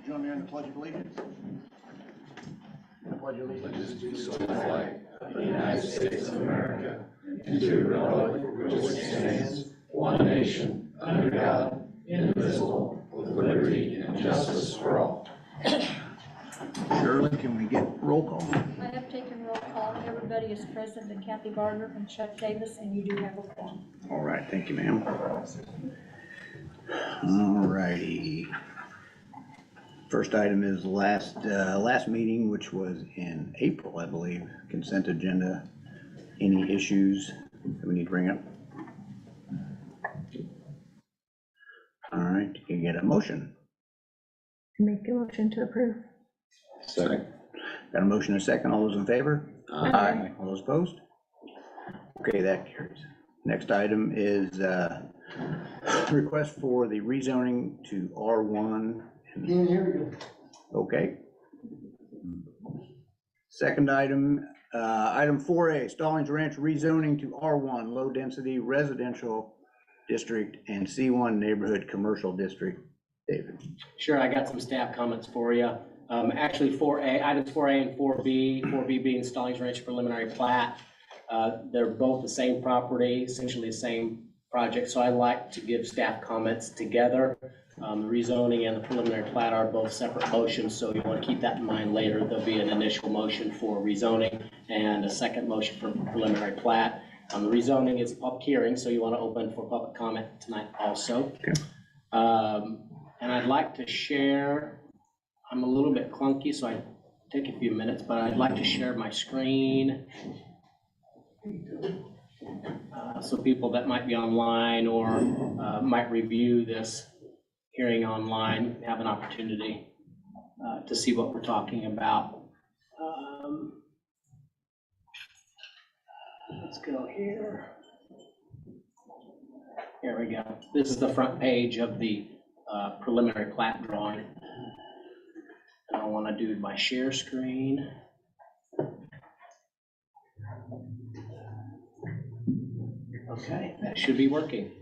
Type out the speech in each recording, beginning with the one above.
Join me in the Pledge of Allegiance. I pledge allegiance to the flag of the United States of America and to the republic for which it stands, one nation, under God, indivisible, with liberty and justice for all. Shirley, can we get roll call? I have taken roll call. Everybody is present, and Kathy Gardner and Chuck Davis, and you do have a quorum. All right, thank you, ma'am. All righty. First item is last meeting, which was in April, I believe. Consent agenda. Any issues that we need to bring up? All right, you can get a motion. Make a motion to approve. Second. Got a motion and a second. All those in favor? Aye. All those opposed? Okay, that carries. Next item is request for the rezoning to R1. Okay. Second item, item 4A, Stallings Ranch rezoning to R1, low density residential district and C1 neighborhood commercial district. David. Sure, I got some staff comments for you. Actually, 4A, items 4A and 4B, 4B being Stallings Ranch preliminary plat. They're both the same property, essentially the same project, so I like to give staff comments together. The rezoning and the preliminary plat are both separate motions, so you want to keep that in mind later. There'll be an initial motion for rezoning and a second motion for preliminary plat. The rezoning is a public hearing, so you want to open for public comment tonight also. Okay. And I'd like to share, I'm a little bit clunky, so I take a few minutes, but I'd like to share my screen. So people that might be online or might review this hearing online have an opportunity to see what we're talking about. Let's go here. Here we go. This is the front page of the preliminary plat drawing. I want to do my share screen. Okay, that should be working.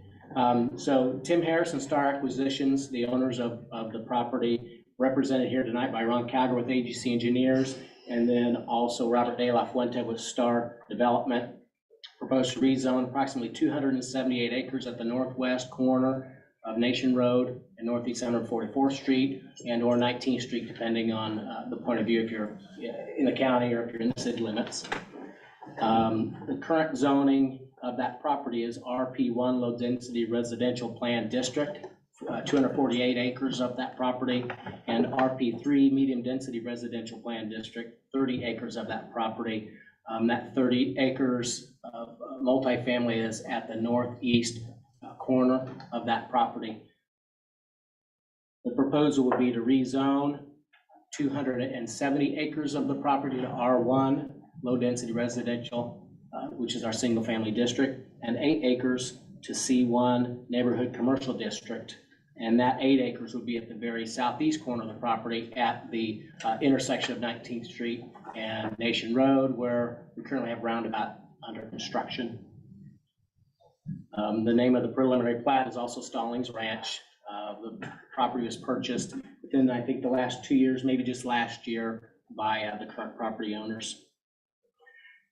So Tim Harris and Star Acquisitions, the owners of the property, represented here tonight by Ron Calgar with AGC Engineers, and then also Robert De La Fuente with Star Development, proposed to rezone approximately 278 acres at the northwest corner of Nation Road and Northeast 144th Street and or 19th Street, depending on the point of view if you're in the county or if you're in the city limits. The current zoning of that property is RP1, low density residential plan district, 248 acres of that property, and RP3, medium density residential plan district, 30 acres of that property. That 30 acres of multifamily is at the northeast corner of that property. The proposal would be to rezone 270 acres of the property to R1, low density residential, which is our single family district, and 8 acres to C1 neighborhood commercial district. And that 8 acres would be at the very southeast corner of the property at the intersection of 19th Street and Nation Road, where we currently have roundabout under construction. The name of the preliminary plat is also Stallings Ranch. The property was purchased within, I think, the last 2 years, maybe just last year, by the current property owners.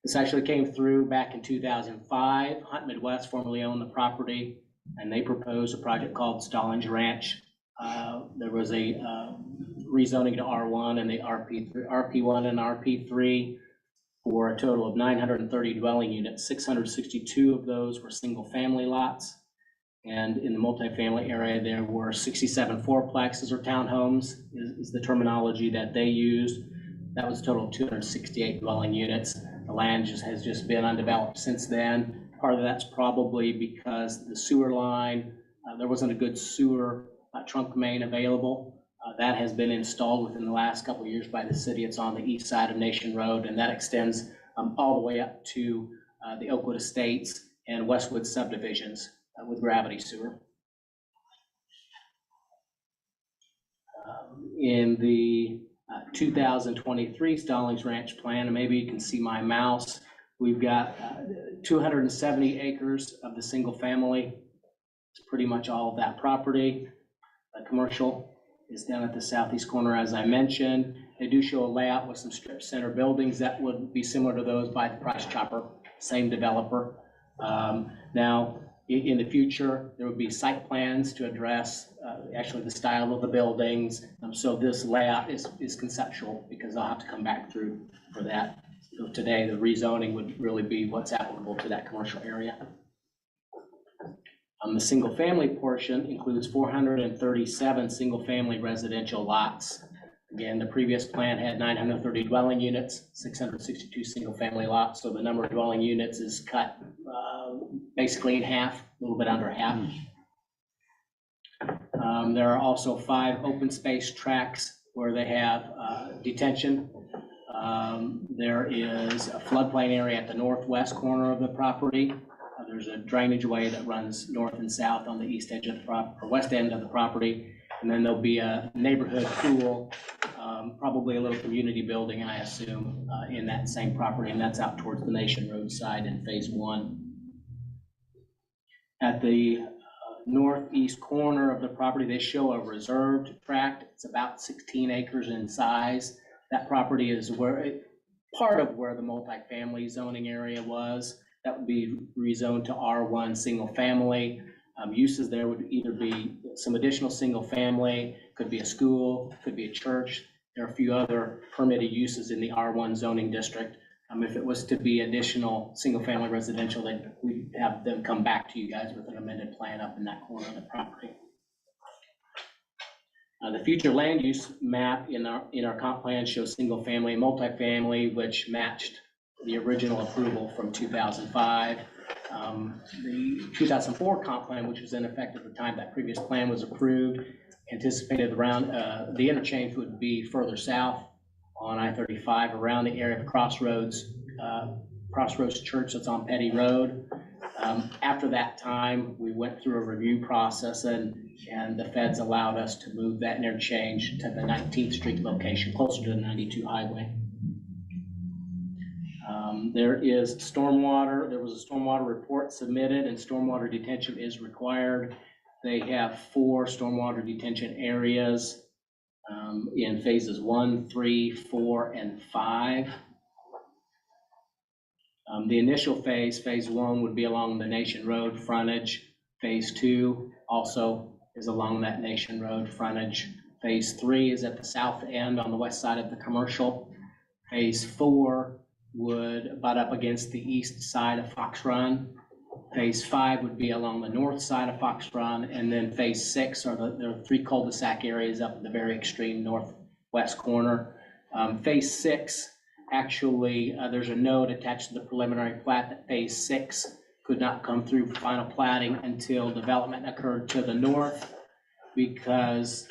This actually came through back in 2005. Hunt Midwest formerly owned the property, and they proposed a project called Stallings Ranch. There was a rezoning to R1 and the RP1 and RP3 for a total of 930 dwelling units. 662 of those were single family lots. And in the multifamily area, there were 67 fourplexes or townhomes is the terminology that they used. That was a total of 268 dwelling units. The land has just been undeveloped since then. Part of that's probably because the sewer line, there wasn't a good sewer trunk main available. That has been installed within the last couple of years by the city. It's on the east side of Nation Road, and that extends all the way up to the Oakwood Estates and Westwood subdivisions with gravity sewer. In the 2023 Stallings Ranch plan, and maybe you can see my mouse, we've got 270 acres of the single family. It's pretty much all of that property. Commercial is down at the southeast corner, as I mentioned. They do show a layout with some strip center buildings that would be similar to those by the Price Chopper, same developer. Now, in the future, there would be site plans to address actually the style of the buildings. So this layout is conceptual because I'll have to come back through for that. So today, the rezoning would really be what's applicable to that commercial area. The single-family portion includes 437 single-family residential lots. Again, the previous plan had 930 dwelling units, 662 single-family lots, so the number of dwelling units is cut basically in half, a little bit under half. There are also 5 open space tracts where they have detention. There is a floodplain area at the northwest corner of the property. There's a drainage way that runs north and south on the east edge of the or west end of the property. And then there'll be a neighborhood pool, probably a little community building, I assume, in that same property, and that's out towards the Nation Road side in phase 1. At the northeast corner of the property, they show a reserved tract. It's about 16 acres in size. That property is part of where the multifamily zoning area was. That would be rezoned to R1 single family. Uses there would either be some additional single family, could be a school, could be a church. There are a few other permitted uses in the R1 zoning district. If it was to be additional single family residential, then we'd have them come back to you guys with an amended plan up in that corner of the property. The future land use map in our comp plan shows single family and multifamily, which matched the original approval from 2005. The 2004 comp plan, which was in effect at the time that previous plan was approved, anticipated around the interchange would be further south on I-35 around the area of Crossroads Church that's on Petty Road. After that time, we went through a review process and the feds allowed us to move that interchange to the 19th Street location, closer to the 92 highway. There is stormwater. There was a stormwater report submitted, and stormwater detention is required. They have 4 stormwater detention areas in phases 1, 3, 4, and 5. The initial phase 1, would be along the Nation Road frontage. Phase 2 also is along that Nation Road frontage. Phase 3 is at the south end on the west side of the commercial. Phase 4 would butt up against the east side of Fox Run. Phase 5 would be along the north side of Fox Run, and then phase 6 are the 3 cul-de-sac areas up at the very extreme northwest corner. Phase 6, actually, there's a note attached to the preliminary plat that phase 6 could not come through for final platting until development occurred to the north, because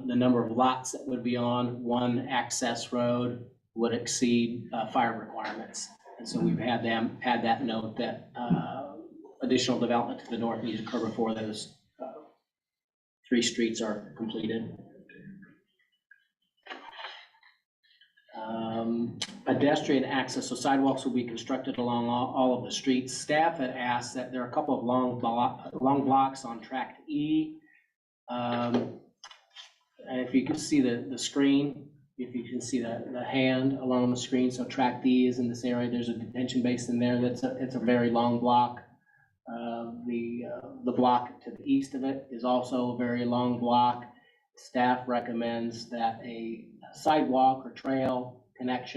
the number of lots that would be on one access road would exceed fire requirements. And so we've had them add that note that additional development to the north needs to occur before those 3 streets are completed. Pedestrian access, so sidewalks will be constructed along all of the streets. Staff had asked that there are a couple of long blocks on tract E. And if you can see the screen, if you can see the hand along the screen, so tract E is in this area. There's a detention basin there. It's a very long block. The block to the east of it is also a very long block. Staff recommends that a sidewalk or trail connect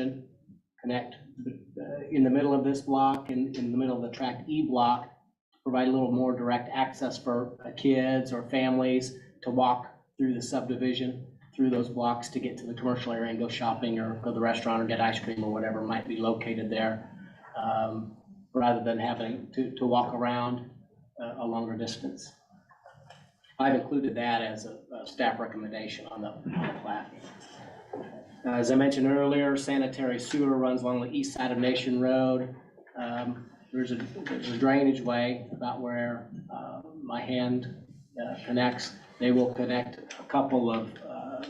in the middle of this block and in the middle of the tract E block to provide a little more direct access for kids or families to walk through the subdivision, through those blocks to get to the commercial area and go shopping or go to the restaurant or get ice cream or whatever might be located there, rather than having to walk around a longer distance. I've included that as a staff recommendation on the plat. As I mentioned earlier, sanitary sewer runs along the east side of Nation Road. There's a drainage way about where my hand connects. They will connect a couple of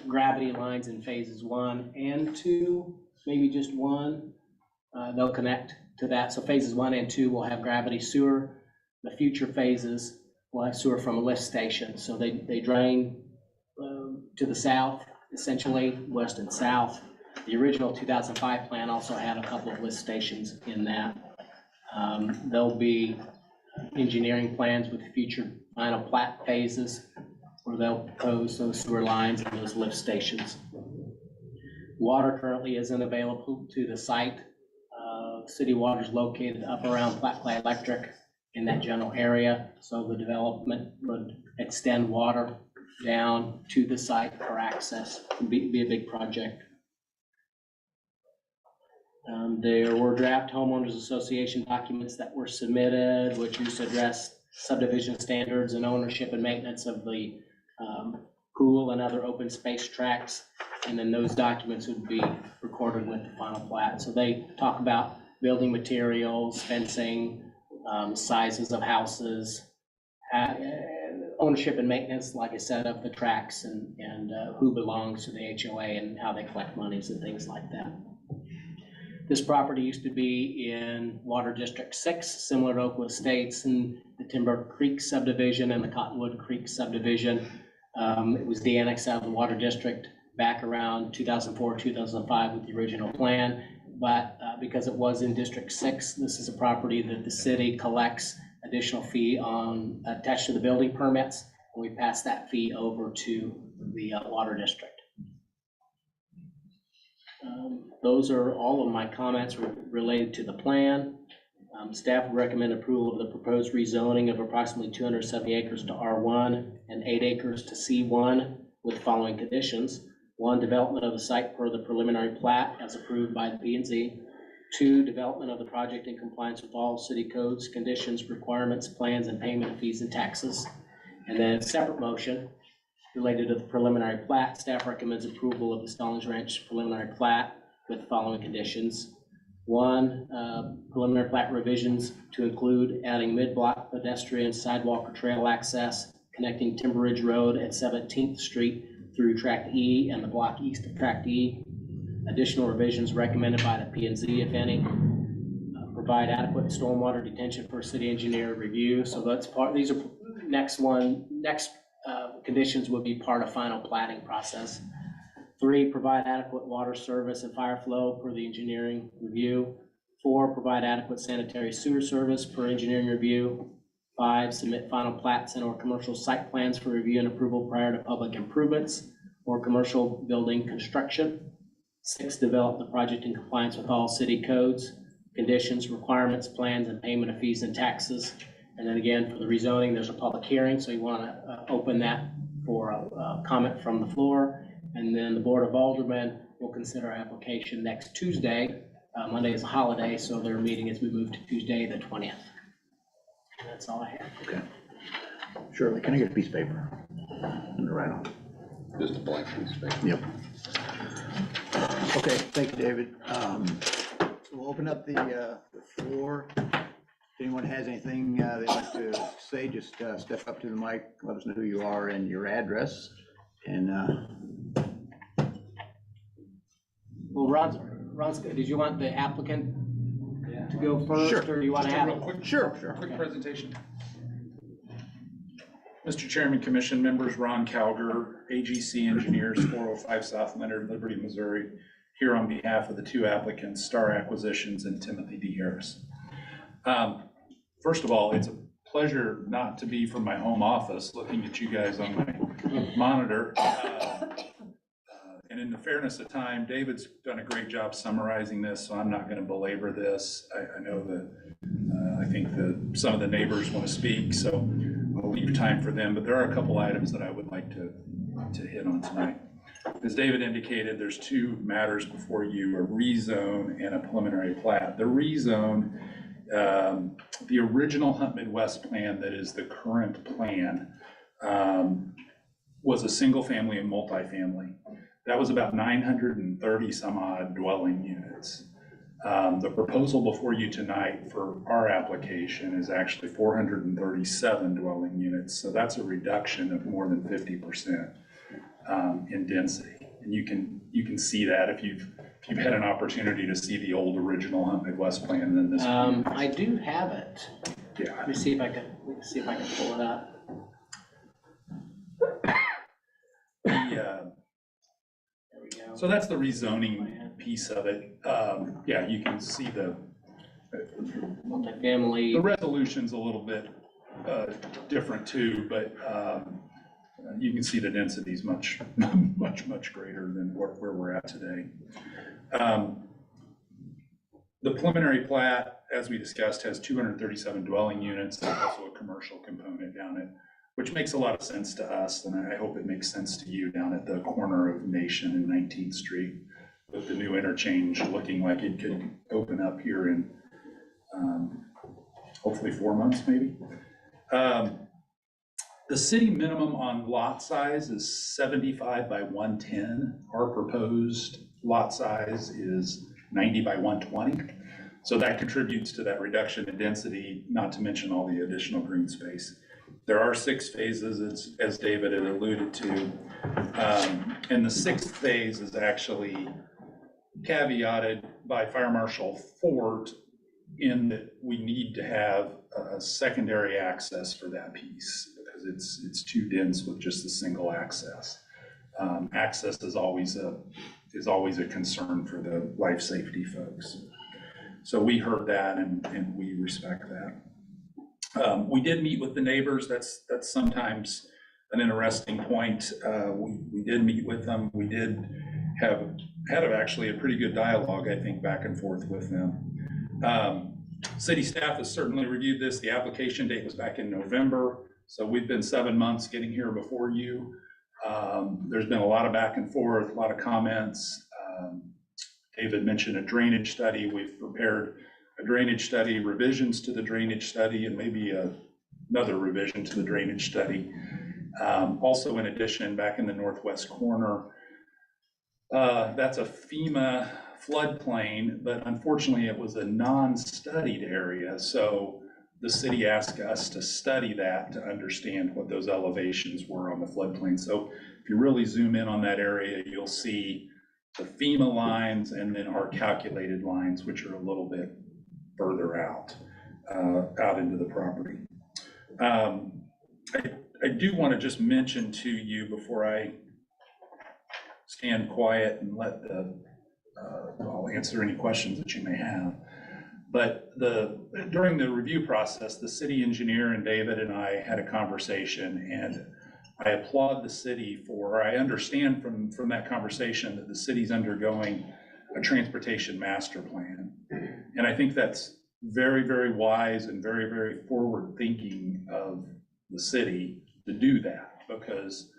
gravity lines in phases 1 and 2, maybe just 1. They'll connect to that. So phases 1 and 2 will have gravity sewer. The future phases will have sewer from a lift station. So they drain to the south, essentially, west and south. The original 2005 plan also had a couple of lift stations in that. There'll be engineering plans with future final plat phases where they'll propose those sewer lines and those lift stations. Water currently isn't available to the site. City water is located up around Platte Clay Electric in that general area, so the development would extend water down to the site for access. It'd be a big project. There were draft homeowners association documents that were submitted, which used to address subdivision standards and ownership and maintenance of the pool and other open space tracts. And then those documents would be recorded with the final plat. So they talk about building materials, fencing, sizes of houses, ownership and maintenance, like I said, of the tracts and who belongs to the HOA and how they collect monies and things like that. This property used to be in Water District 6, similar to Oakwood Estates and the Timber Creek subdivision and the Cottonwood Creek subdivision. It was de-annexed out of the Water District back around 2004, 2005 with the original plan. But because it was in District 6, this is a property that the city collects additional fee on attached to the building permits. And we pass that fee over to the Water District. Those are all of my comments related to the plan. Staff would recommend approval of the proposed rezoning of approximately 270 acres to R1 and 8 acres to C1 with following conditions. 1, development of the site per the preliminary plat as approved by the P&Z. 2, development of the project in compliance with all city codes, conditions, requirements, plans, and payment of fees and taxes. And then a separate motion related to the preliminary plat. Staff recommends approval of the Stallings Ranch preliminary plat with the following conditions. 1, preliminary plat revisions to include adding mid-block pedestrian sidewalk or trail access connecting Timber Ridge Road at 17th Street through Tract E and the block east of Tract E. Additional revisions recommended by the P&Z, if any. Provide adequate stormwater detention for city engineer review. So that's part, these are next conditions would be part of final platting process. 3, provide adequate water service and fire flow per the engineering review. 4, provide adequate sanitary sewer service per engineering review. 5, submit final plats and or commercial site plans for review and approval prior to public improvements or commercial building construction. 6, develop the project in compliance with all city codes, conditions, requirements, plans, and payment of fees and taxes. And then again, for the rezoning, there's a public hearing, so you want to open that for a comment from the floor. And then the Board of Aldermen will consider application next Tuesday. Monday is a holiday, so their meeting is moved to Tuesday, the 20th. And that's all I have. Okay. Shirley, can I get a piece of paper? And write on. Just a blank piece of paper. Yep. Okay, thank you, David. We'll open up the floor. If anyone has anything they'd like to say, just step up to the mic, let us know who you are and your address. And Well, Ron's, did you want the applicant to go first, Sure. or do you want to have Real it? quick, Sure. quick presentation. Mr. Chairman, Commission members, Ron Calger, AGC Engineers, 405 South Leonard, Liberty, Missouri, here on behalf of the 2 applicants, Star Acquisitions and Timothy D. Harris. First of all, it's a pleasure not to be from my home office looking at you guys on my monitor. And in the fairness of time, David's done a great job summarizing this, so I'm not going to belabor this. I know that I think that some of the neighbors want to speak, so I'll leave time for them. But there are a couple items that I would like to hit on tonight. As David indicated, there's 2 matters before you, a rezone and a preliminary plat. The rezone, the original Hunt Midwest plan that is the current plan was a single family and multifamily. That was about 930 some odd dwelling units. The proposal before you tonight for our application is actually 437 dwelling units. So that's a reduction of more than 50% in density. And you can see that if you've had an opportunity to see the old original Hunt Midwest plan, then this. I do have it. Yeah. Let me see if I can pull it up. So that's the rezoning piece of it. Yeah, you can see the Multifamily. resolution's a little bit different too, but you can see the density's much greater than where we're at today. The preliminary plat, as we discussed, has 237 dwelling units. There's also a commercial component down it, which makes a lot of sense to us, and I hope it makes sense to you down at the corner of Nation and 19th Street, with the new interchange looking like it could open up here in hopefully 4 months, maybe. The city minimum on lot size is 75 by 110. Our proposed lot size is 90 by 120. So that contributes to that reduction in density, not to mention all the additional green space. There are 6 phases, as David had alluded to. And the 6th phase is actually caveated by Fire Marshal Fort in that we need to have a secondary access for that piece because it's too dense with just a single access. Access is always a concern for the life safety folks. So we heard that and we respect that. We did meet with the neighbors. That's sometimes an interesting point. We did meet with them. We did had actually a pretty good dialogue, I think, back and forth with them. City staff has certainly reviewed this. The application date was back in November. So we've been 7 months getting here before you. There's been a lot of back and forth, a lot of comments. David mentioned a drainage study. We've prepared a drainage study, revisions to the drainage study, and maybe another revision to the drainage study. Also, in addition, back in the northwest corner, that's a FEMA floodplain, but unfortunately it was a non-studied area. So the city asked us to study that to understand what those elevations were on the floodplain. So if you really zoom in on that area, you'll see the FEMA lines and then our calculated lines, which are a little bit further out into the property. I do want to just mention to you before I stand quiet and let I'll answer any questions that you may have. But during the review process, the city engineer and David and I had a conversation, and I applaud the city for, I understand from that conversation that the city's undergoing a transportation master plan. And I think that's very, very wise and very, very forward thinking of the city to do that, because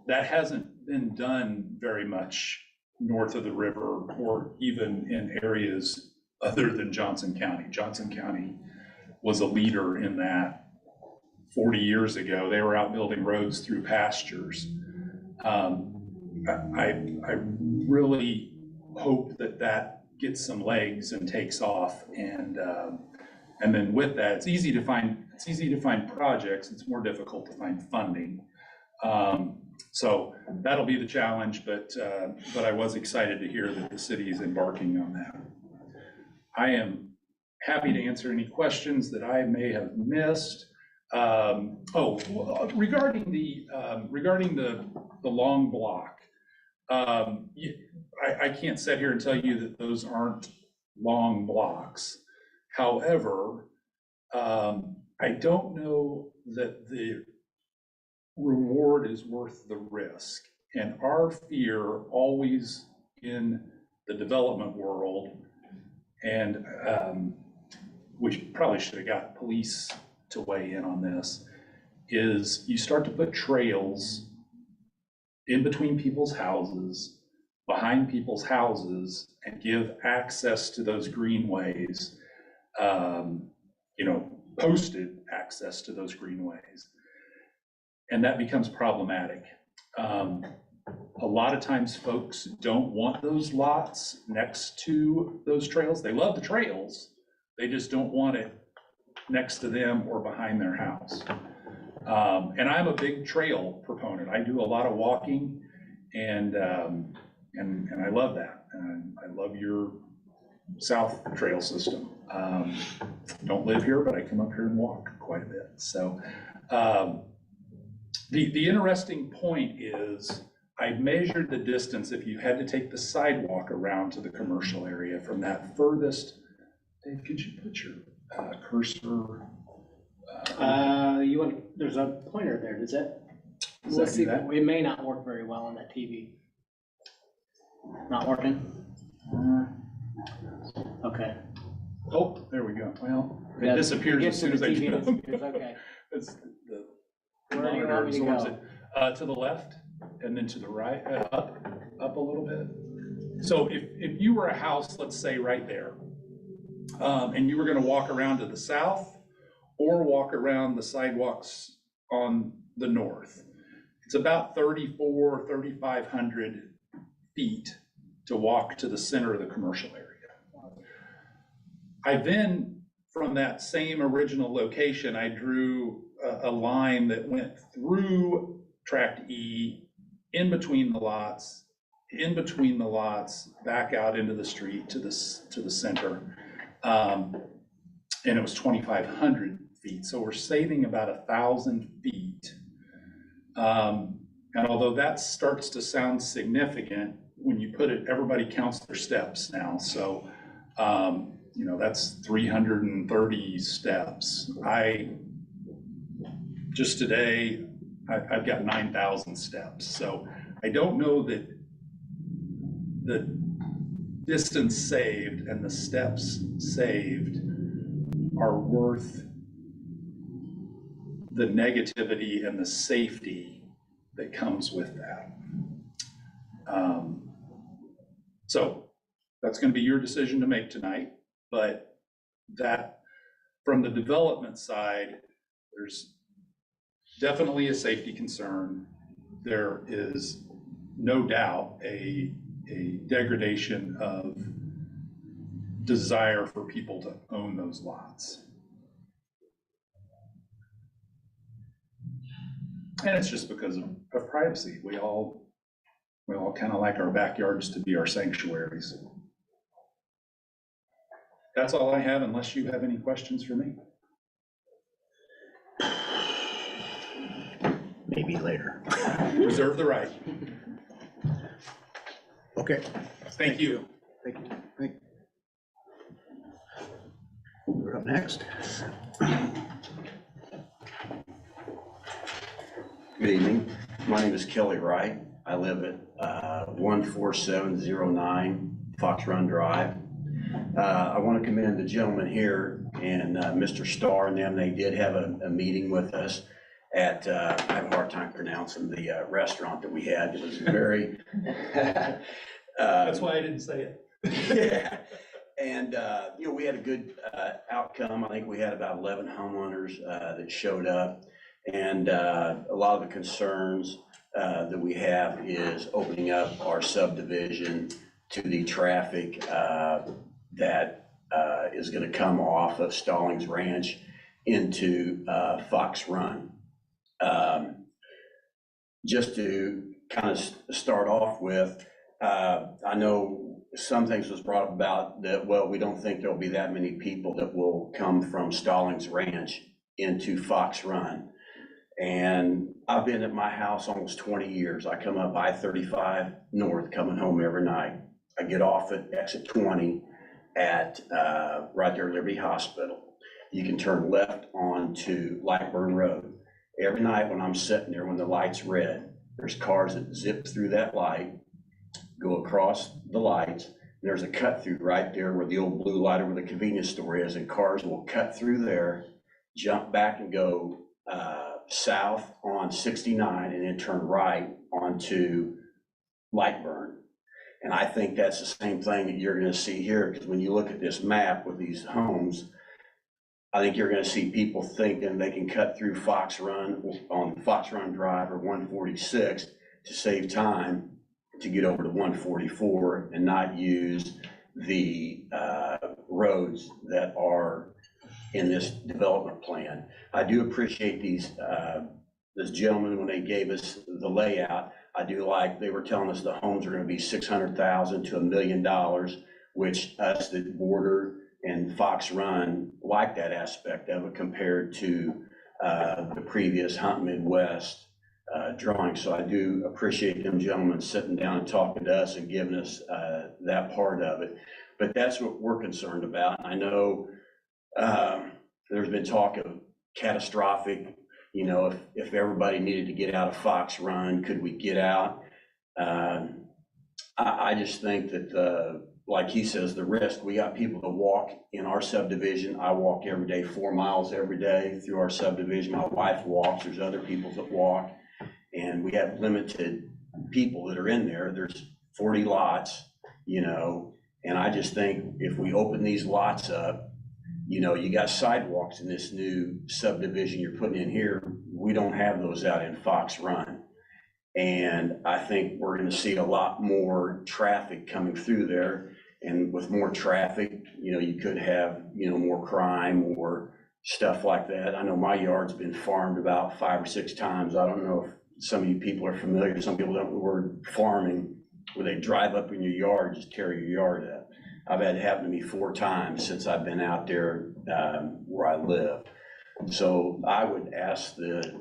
that hasn't been done very much north of the river or even in areas other than Johnson County. Johnson County was a leader in that 40 years ago. They were out building roads through pastures. I really hope that gets some legs and takes off, and then with that, it's easy to find projects. It's more difficult to find funding. So that'll be the challenge, but I was excited to hear that the city is embarking on that. I am happy to answer any questions that I may have missed. Regarding the long block, I can't sit here and tell you that those aren't long blocks. However, I don't know that the reward is worth the risk. And our fear always in the development world, and we probably should have got police to weigh in on this, is you start to put trails in between people's houses, behind people's houses, and give access to those greenways, posted access to those greenways. And that becomes problematic. A lot of times folks don't want those lots next to those trails. They love the trails, they just don't want it next to them or behind their house. And I'm a big trail proponent. I do a lot of walking, and I love that. And I love your South Trail system. Don't live here, but I come up here and walk quite a bit. So the interesting point is I measured the distance if you had to take the sidewalk around to the commercial area from that furthest. Dave, could you put your cursor? There's a pointer there, does that? Does Let's that see, do that? it may not work very well on that TV. Not working? Okay. Oh, there we go. Well, it Yeah, disappears it as soon as I gets to do the TV, it. it disappears, okay. It's the Where do you monitor want me to absorbs go? it. To the left and then to the right, up a little bit. So if you were a house, let's say right there, and you were gonna walk around to the south or walk around the sidewalks on the north, it's about 3,500 feet to walk to the center of the commercial area. I then, from that same original location, I drew a line that went through tract E, in between the lots, back out into the street to the center. And it was 2,500 feet. So we're saving about 1,000 feet. And although that starts to sound significant, when you put it, everybody counts their steps now. So, that's 330 steps. Just today, I've got 9,000 steps. So I don't know that the distance saved and the steps saved are worth the negativity and the safety that comes with that. So that's going to be your decision to make tonight, but that from the development side, there's definitely a safety concern. There is no doubt a degradation of desire for people to own those lots. And it's just because of privacy. We all kind of like our backyards to be our sanctuaries. That's all I have, unless you have any questions for me. Maybe later. Reserve the right. Okay. Thank you. Thank you. We're up next. Good evening. My name is Kelly Wright. I live at 14709 Fox Run Drive. I want to commend the gentleman here and Mr. Starr and them. They did have a meeting with us at, I have a hard time pronouncing the restaurant that we had. It was very. That's why I didn't say it. Yeah. And, we had a good outcome. I think we had about 11 homeowners that showed up. And a lot of the concerns that we have is opening up our subdivision to the traffic that is going to come off of Stallings Ranch into Fox Run. Just to kind of start off with, I know some things was brought about that, well, we don't think there'll be that many people that will come from Stallings Ranch into Fox Run. And I've been at my house almost 20 years. I come up I-35 north coming home every night. I get off at exit 20 at right there at Liberty Hospital. You can turn left onto Blackburn Road. Every night when I'm sitting there, when the light's red, there's cars that zip through that light, go across the lights. There's a cut through right there where the old blue light over the convenience store is, and cars will cut through there, jump back and go south on 69 and then turn right onto Lightburn. And I think that's the same thing that you're going to see here, because when you look at this map with these homes, I think you're going to see people thinking they can cut through Fox Run on Fox Run Drive or 146 to save time to get over to 144 and not use the roads that are in this development plan. I do appreciate this gentleman, when they gave us the layout, I do like, they were telling us the homes are going to be $600,000 to $1 million, which us that border and Fox Run like that aspect of it compared to the previous Hunt Midwest drawing. So I do appreciate them gentlemen sitting down and talking to us and giving us that part of it. But that's what we're concerned about. I know there's been talk of catastrophic, you know, if everybody needed to get out of Fox Run, could we get out? I just think that, like he says, the risk, we got people that walk in our subdivision. I walk every day, 4 miles every day through our subdivision. My wife walks, there's other people that walk. And we have limited people that are in there. There's 40 lots, you know, and I just think if we open these lots up, you know, you got sidewalks in this new subdivision you're putting in here. We don't have those out in Fox Run. And I think we're gonna see a lot more traffic coming through there. And with more traffic, you know, you could have, you know, more crime or stuff like that. I know my yard's been farmed about 5 or 6 times. I don't know if some of you people are familiar. Some people don't know the word farming, where they drive up in your yard, just tear your yard up. I've had it happen to me 4 times since I've been out there where I live. So I would ask the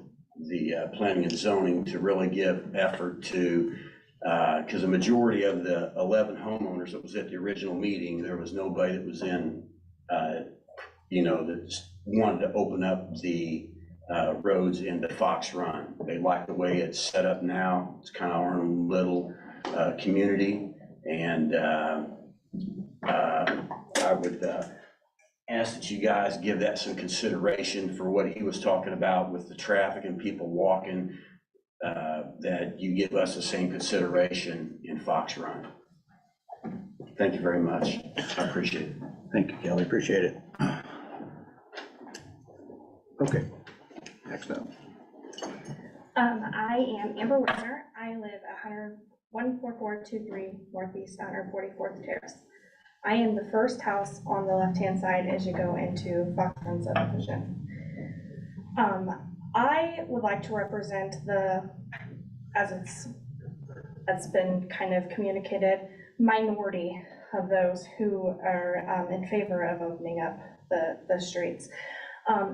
planning and zoning to really give effort to, because the majority of the 11 homeowners that was at the original meeting, there was nobody that was in, you know, that wanted to open up the roads into Fox Run. They like the way it's set up now. It's kind of our own little community. And I would ask that you guys give that some consideration for what he was talking about with the traffic and people walking, that you give us the same consideration in Fox Run. Thank you very much. I appreciate it. Thank you, Kelly, appreciate it. Okay, next up. I am Amber Winter. I live 14423 Northeast 144th Terrace. I am the first house on the left-hand side as you go into Fox Run subdivision. I would like to represent as it's been kind of communicated, minority of those who are in favor of opening up the streets.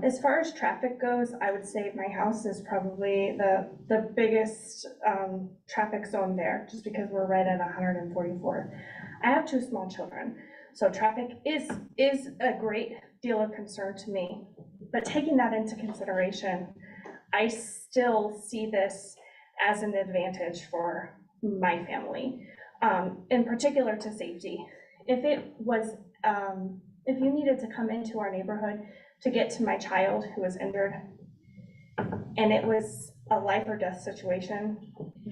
As far as traffic goes, I would say my house is probably the biggest traffic zone there, just because we're right at 144th. I have 2 small children, so traffic is a great deal of concern to me. But taking that into consideration, I still see this as an advantage for my family, in particular to safety. If it was, if you needed to come into our neighborhood to get to my child who was injured, and it was a life or death situation,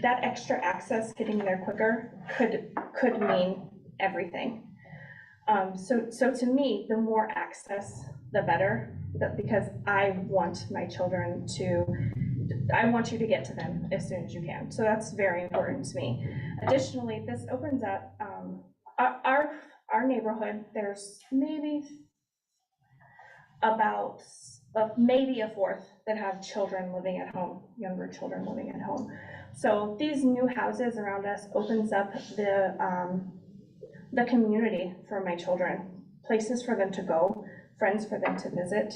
that extra access, getting there quicker, could mean everything. So to me, the more access, the better, because I want my children I want you to get to them as soon as you can. So that's very important to me. Additionally, this opens up our neighborhood. There's maybe about maybe a fourth that have children living at home, younger children living at home. So these new houses around us opens up the community for my children, places for them to go, friends for them to visit.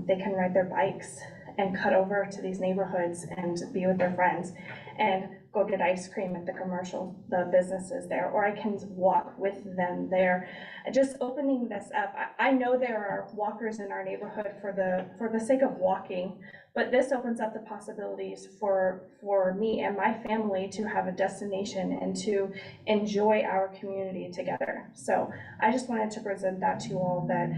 They can ride their bikes and cut over to these neighborhoods and be with their friends and go get ice cream at the businesses there, or I can walk with them there. Just opening this up, I know there are walkers in our neighborhood for the sake of walking, but this opens up the possibilities for me and my family to have a destination and to enjoy our community together. So I just wanted to present that to you all, that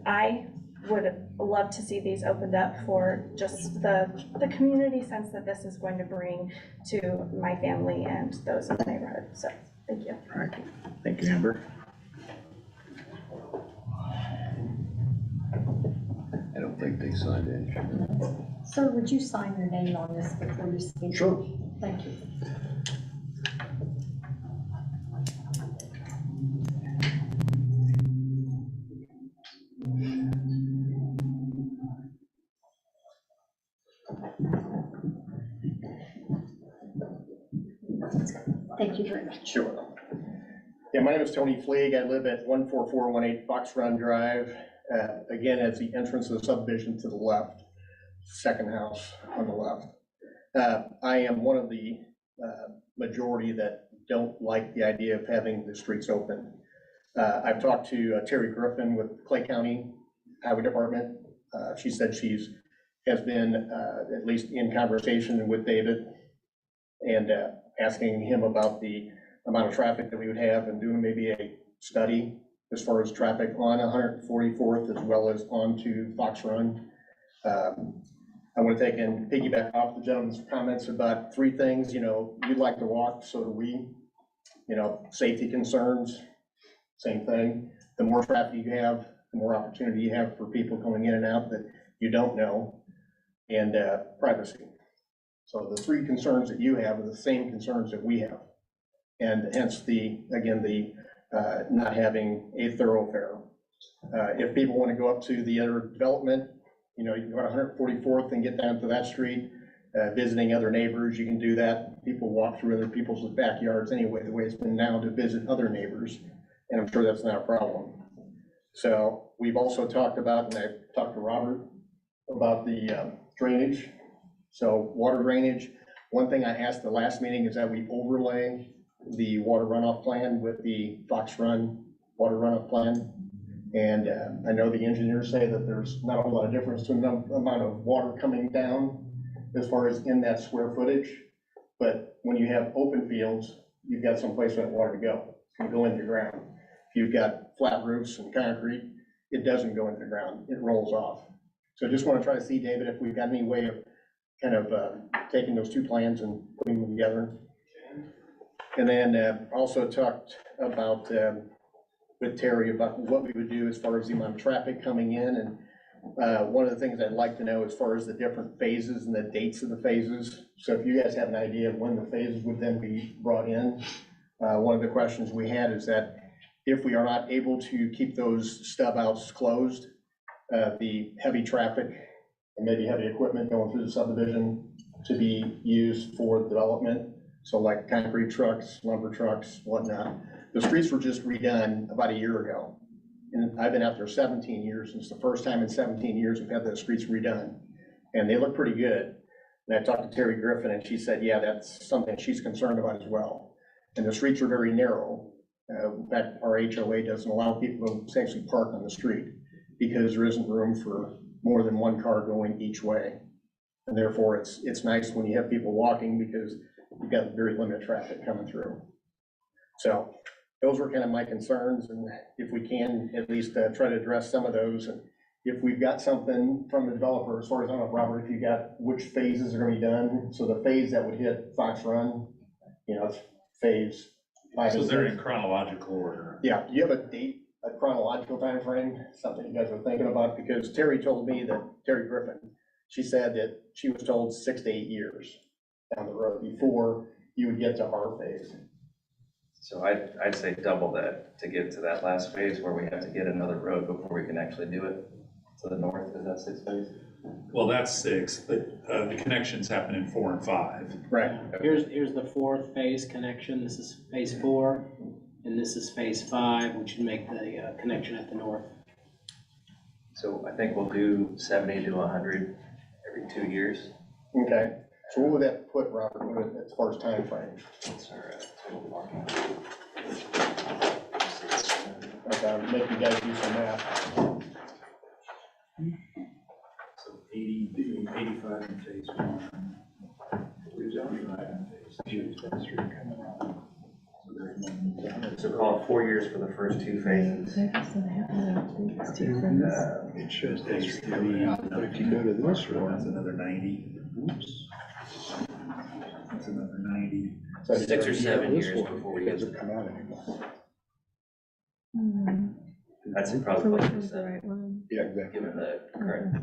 I would love to see these opened up for just the community sense that this is going to bring to my family and those in the neighborhood. So thank you. All right, thank you, Amber. I don't think they signed in. Sir, would you sign your name on this before you speak? Sure. Thank you. Thank you very much. Sure. Yeah, my name is Tony Fleeg. I live at 14418 Fox Run Drive. Again, at the entrance of the subdivision to the left, second house on the left. I am one of the majority that don't like the idea of having the streets open. I've talked to Terry Griffin with Clay County Highway Department. She said has been at least in conversation with David and asking him about the amount of traffic that we would have and doing maybe a study as far as traffic on 144th as well as onto Fox Run. I want to take and piggyback off the gentleman's comments about three things. You'd like to walk, so do we. Safety concerns, same thing. The more traffic you have, the more opportunity you have for people coming in and out that you don't know, and privacy. So the three concerns that you have are the same concerns that we have. And hence the not having a thoroughfare. If people want to go up to the other development, you can go to 144th and get down to that street, visiting other neighbors, you can do that. People walk through other people's backyards anyway, the way it's been now to visit other neighbors, and I'm sure that's not a problem. So we've also talked about, and I've talked to Robert about the drainage. So water drainage, one thing I asked the last meeting is that we overlay the water runoff plan with the Fox Run water runoff plan. And I know the engineers say that there's not a whole lot of difference to the amount of water coming down as far as in that square footage. But when you have open fields, you've got some place for that water to go. It's gonna go into the ground. If you've got flat roofs and concrete, it doesn't go into the ground, it rolls off. So I just wanna try to see, David, if we've got any way of kind of taking those two plans and putting them together. And then also talked about with Terry about what we would do as far as the amount of traffic coming in. And one of the things I'd like to know as far as the different phases and the dates of the phases. So if you guys have an idea of when the phases would then be brought in, one of the questions we had is that if we are not able to keep those stub outs closed, the heavy traffic and maybe heavy equipment going through the subdivision to be used for development. So like concrete trucks, lumber trucks, whatnot. The streets were just redone about a year ago. And I've been out there 17 years, and it's the first time in 17 years we've had the streets redone. And they look pretty good. And I talked to Terry Griffin, and she said, yeah, that's something she's concerned about as well. And the streets are very narrow. In fact, our HOA doesn't allow people to essentially park on the street because there isn't room for more than one car going each way. And therefore, it's nice when you have people walking because you've got very limited traffic coming through. So those were kind of my concerns, and if we can, at least try to address some of those. And if we've got something from the developer, as far as I don't know, Robert, if you got which phases are gonna be done. So the phase that would hit Fox Run, it's phase 5 and So they're 6. in chronological order. Yeah, do you have a date, a chronological time frame, something you guys are thinking about? Because Terry told me that, Terry Griffin, she said that she was told 6 to 8 years down the road before you would get to our phase. So I'd say double that to get to that last phase where we have to get another road before we can actually do it. To the north, is that 6 phase? Well, that's 6, but the connections happen in 4 and 5. Right. Here's the fourth phase connection. This is phase 4, and this is phase 5, which would make the connection at the north. So I think we'll do 70 to 100 every 2 years. Okay, so what would that put, Robert, as far as time frame? What's our total parking? Okay, I'll make you guys do some math. So 80, 85 in phase 1. We're zoning right in phase 2. That's 3 coming on. So there's 1. So call it 4 years for the first 2 phases. It shows Phase 3, but if you go to this that's one, another 90. Oops. That's another 90. 6 or 7 this years one, before we it get to doesn't come out anymore. That's So probably which close one's to the 7, right one? Yeah, exactly. given the current.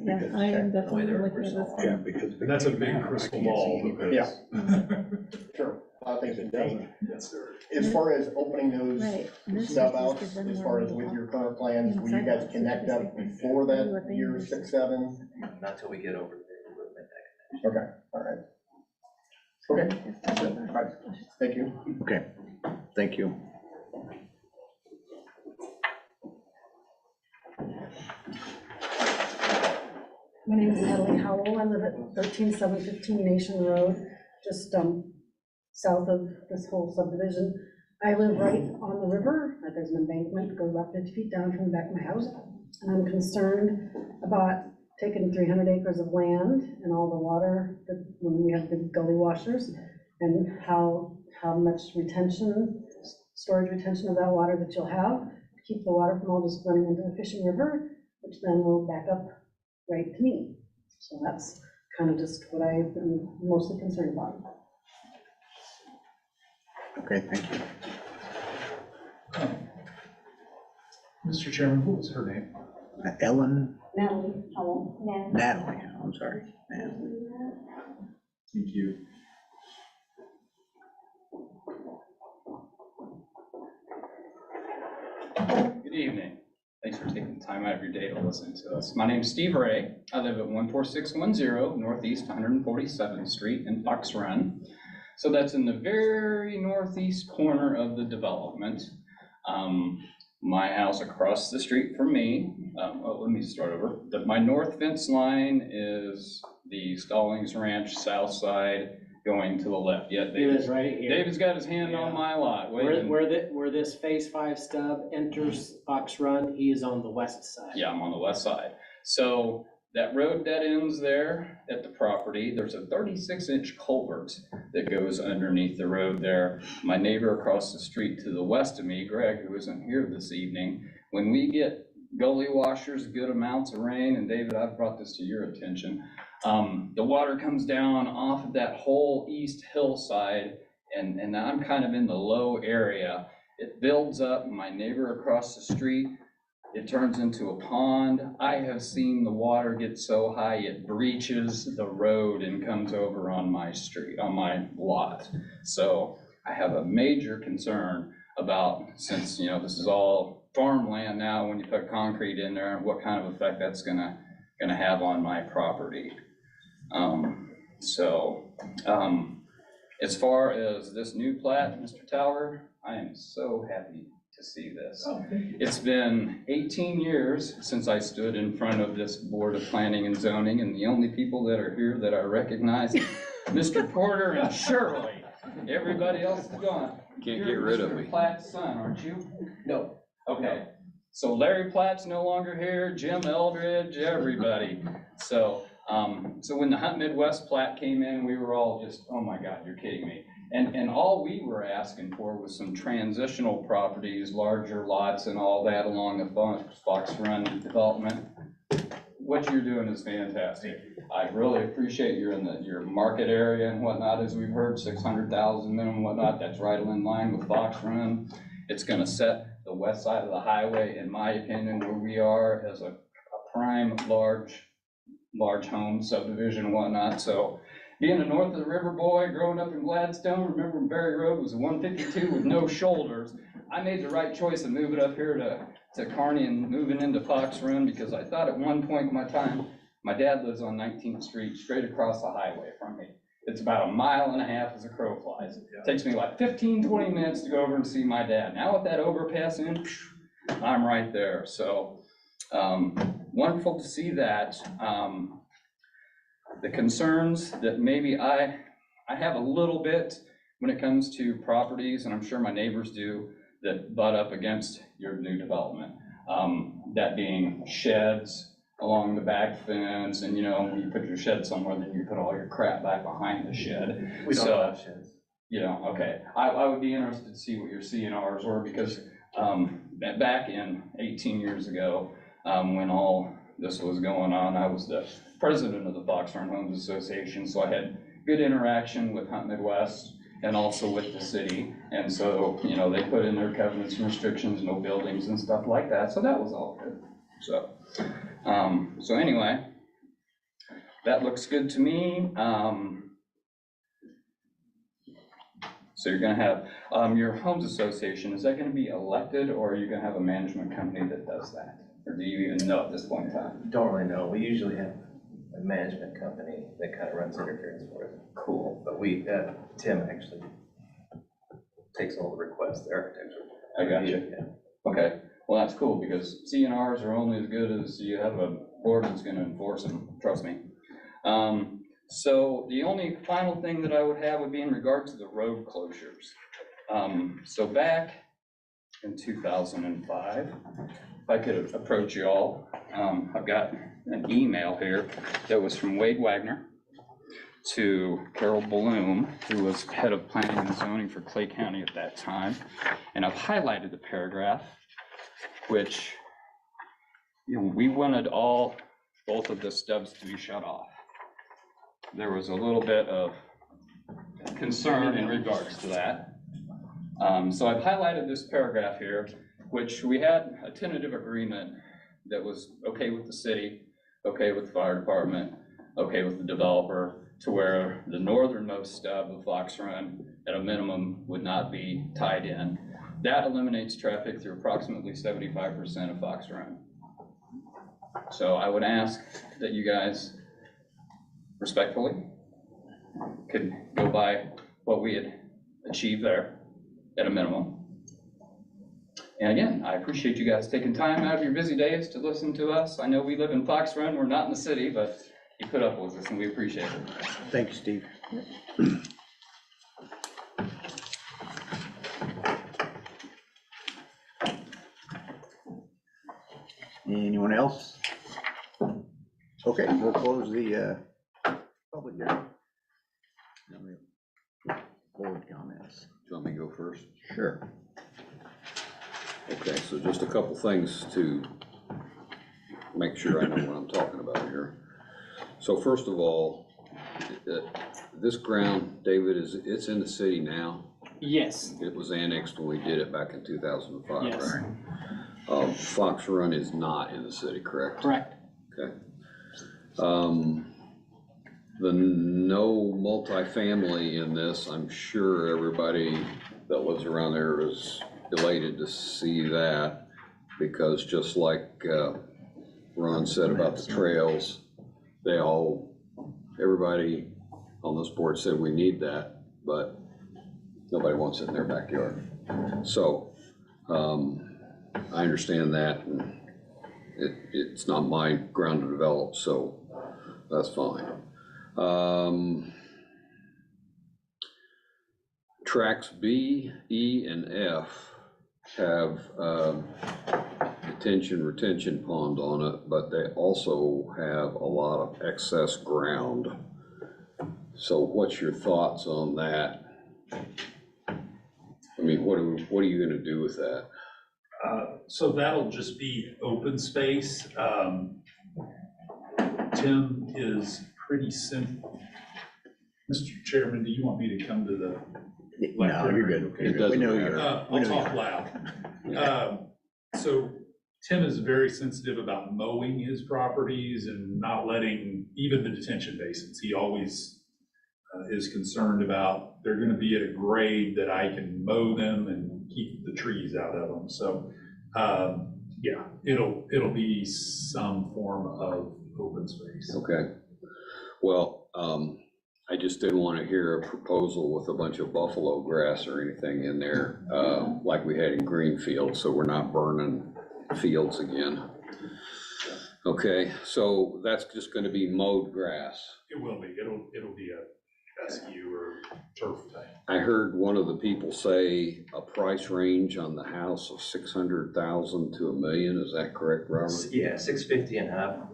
Yeah, I am The way definitely they're looking at this resolved. Yeah, one. because. And that's a big crystal ball because. Yeah. Sure, a lot of things If can it change. doesn't, Yes, sir. As far as opening those Right. This stub just outs, gives them as more far as room to with walk. your current plans, will you guys connect up before that year 6, 7? Not till we get over the equipment. Okay, all right. Okay, that's it. All right, thank you. Okay, thank you. My name is Natalie Howell. I live at 13715 Nation Road, just south of this whole subdivision. I live right on the river. There's an embankment that goes about 50 feet down from the back of my house. And I'm concerned about taking 300 acres of land and all the water that when we have big gully washers, and how much storage retention of that water that you'll have to keep the water from all just running into the fishing river, which then will back up right to me. So that's kind of just what I've been mostly concerned about. Okay, thank you. Mr. Chairman, what was her name? Ellen, Natalie Howell. Natalie, I'm sorry. Natalie. Thank you. Good evening. Thanks for taking the time out of your day to listen to us. My name is Steve Ray. I live at 14610 Northeast 147th Street in Fox Run. So that's in the very northeast corner of the development. My house across the street from me, let me start over. My north fence line is the Stallings Ranch south side going to the left. Yeah, David's right here. David's got his hand on my lot. waving. Where this phase 5 stub enters Fox Run, he is on the west side. Yeah, I'm on the west side. So that road dead ends there at the property. There's a 36-inch culvert that goes underneath the road there. My neighbor across the street to the west of me, Greg, who isn't here this evening, when we get gully washers, good amounts of rain, and David, I've brought this to your attention, the water comes down off of that whole east hillside, and I'm kind of in the low area. It builds up. My neighbor across the street, it turns into a pond. I have seen the water get so high it breaches the road and comes over on my street, on my lot. So I have a major concern about, since this is all farmland now, when you put concrete in there, what kind of effect that's gonna have on my property. As far as this new plat, Mr. Tower, I am so happy to see this. It's been 18 years since I stood in front of this Board of Planning and Zoning, and the only people that are here that I recognize, Mr. Porter and Shirley. Everybody else is gone. Can't get rid of me. Mr. Platt's son, aren't you? No. Okay. So Larry Platt's no longer here, Jim Eldridge, everybody. So when the Hunt Midwest plat came in, we were all just, oh my God, you're kidding me. And all we were asking for was some transitional properties, larger lots and all that along the Fox Run development. What you're doing is fantastic. I really appreciate you're in your market area and whatnot, as we've heard, 600,000 minimum whatnot. That's right in line with Fox Run. It's gonna set the west side of the highway, in my opinion, where we are as a prime large home subdivision and whatnot. So being a north of the river boy, growing up in Gladstone, remember when Berry Road was a 152 with no shoulders, I made the right choice of moving up here to Kearney and moving into Fox Run, because I thought at one point in my time, my dad lives on 19th Street, straight across the highway from me. It's about 1.5 miles as a crow flies. It takes me like 15, 20 minutes to go over and see my dad. Now with that overpass in, I'm right there. So wonderful to see that. The concerns that maybe I have a little bit when it comes to properties, and I'm sure my neighbors do, that butt up against your new development. That being sheds along the back fence, and when you put your shed somewhere, then you put all your crap back behind the shed. We don't have sheds. Okay. I would be interested to see what your C&Rs were, because back in 18 years ago, when all this was going on, I was the president of the Fox Run Homes Association, so I had good interaction with Hunt Midwest and also with the city. And so, they put in their covenants and restrictions, no buildings and stuff like that. So that was all good. So anyway, that looks good to me. So you're gonna have, your homes association, is that gonna be elected, or are you gonna have a management company that does that? Or do you even know at this point in time? Don't really know. We usually have a management company that kind of runs interference for it. Cool. But Tim actually takes all the requests, the architecture. I got you. Yeah. Okay, well, that's cool, because C&Rs are only as good as you have a Oregon's gonna enforce them, trust me. So the only final thing that I would have would be in regard to the road closures. So back in 2005, if I could approach you all, I've got an email here that was from Wade Wagner to Carol Bloom, who was head of planning and zoning for Clay County at that time. And I've highlighted the paragraph, which, you know, we wanted both of the stubs to be shut off. There was a little bit of concern in regards to that. So I've highlighted this paragraph here, which we had a tentative agreement that was okay with the city, okay with the fire department, okay with the developer, to where the northernmost stub of Fox Run at a minimum would not be tied in. That eliminates traffic through approximately 75% of Fox Run. So I would ask that you guys respectfully could go by what we had achieved there at a minimum. And again, I appreciate you guys taking time out of your busy days to listen to us. I know we live in Fox Run, we're not in the city, but you put up with us and we appreciate it. Thank you, Steve. Anyone else? Okay, we'll close the public hearing. Now we have board comments. Do you want me to go first? Sure. Okay, so just a couple things to make sure I know what I'm talking about here. So first of all, this ground, David, it's in the city now? Yes. It was annexed when we did it back in 2005, Yes. right? Fox Run is not in the city, correct? Correct. Okay. The no multifamily in this, I'm sure everybody that lives around there is elated to see that, because just like Ron said about the trails, everybody on this board said we need that, but nobody wants it in their backyard. So I understand that, and it's not my ground to develop, so that's fine. Tracks B, E, and F have retention pond on it, but they also have a lot of excess ground. So what's your thoughts on that? I mean, what are you gonna do with that? So that'll just be open space. Tim is pretty simple. Mr. Chairman, do you want me to come to the? No, you're good. Okay. It doesn't We know matter. you're. I'll talk loud. So Tim is very sensitive about mowing his properties and not letting, even the detention basins. He always is concerned about they're gonna be at a grade that I can mow them and keep the trees out of them. So, yeah, it'll be some form of open space. Okay. Well, I just didn't want to hear a proposal with a bunch of buffalo grass or anything in there, like we had in Greenfield, so we're not burning fields again. Okay, so that's just gonna be mowed grass. It will be, it'll be a fescue or turf thing. I heard one of the people say a price range on the house of 600,000 to $1 million, is that correct, Robert? Yeah, 650 and up.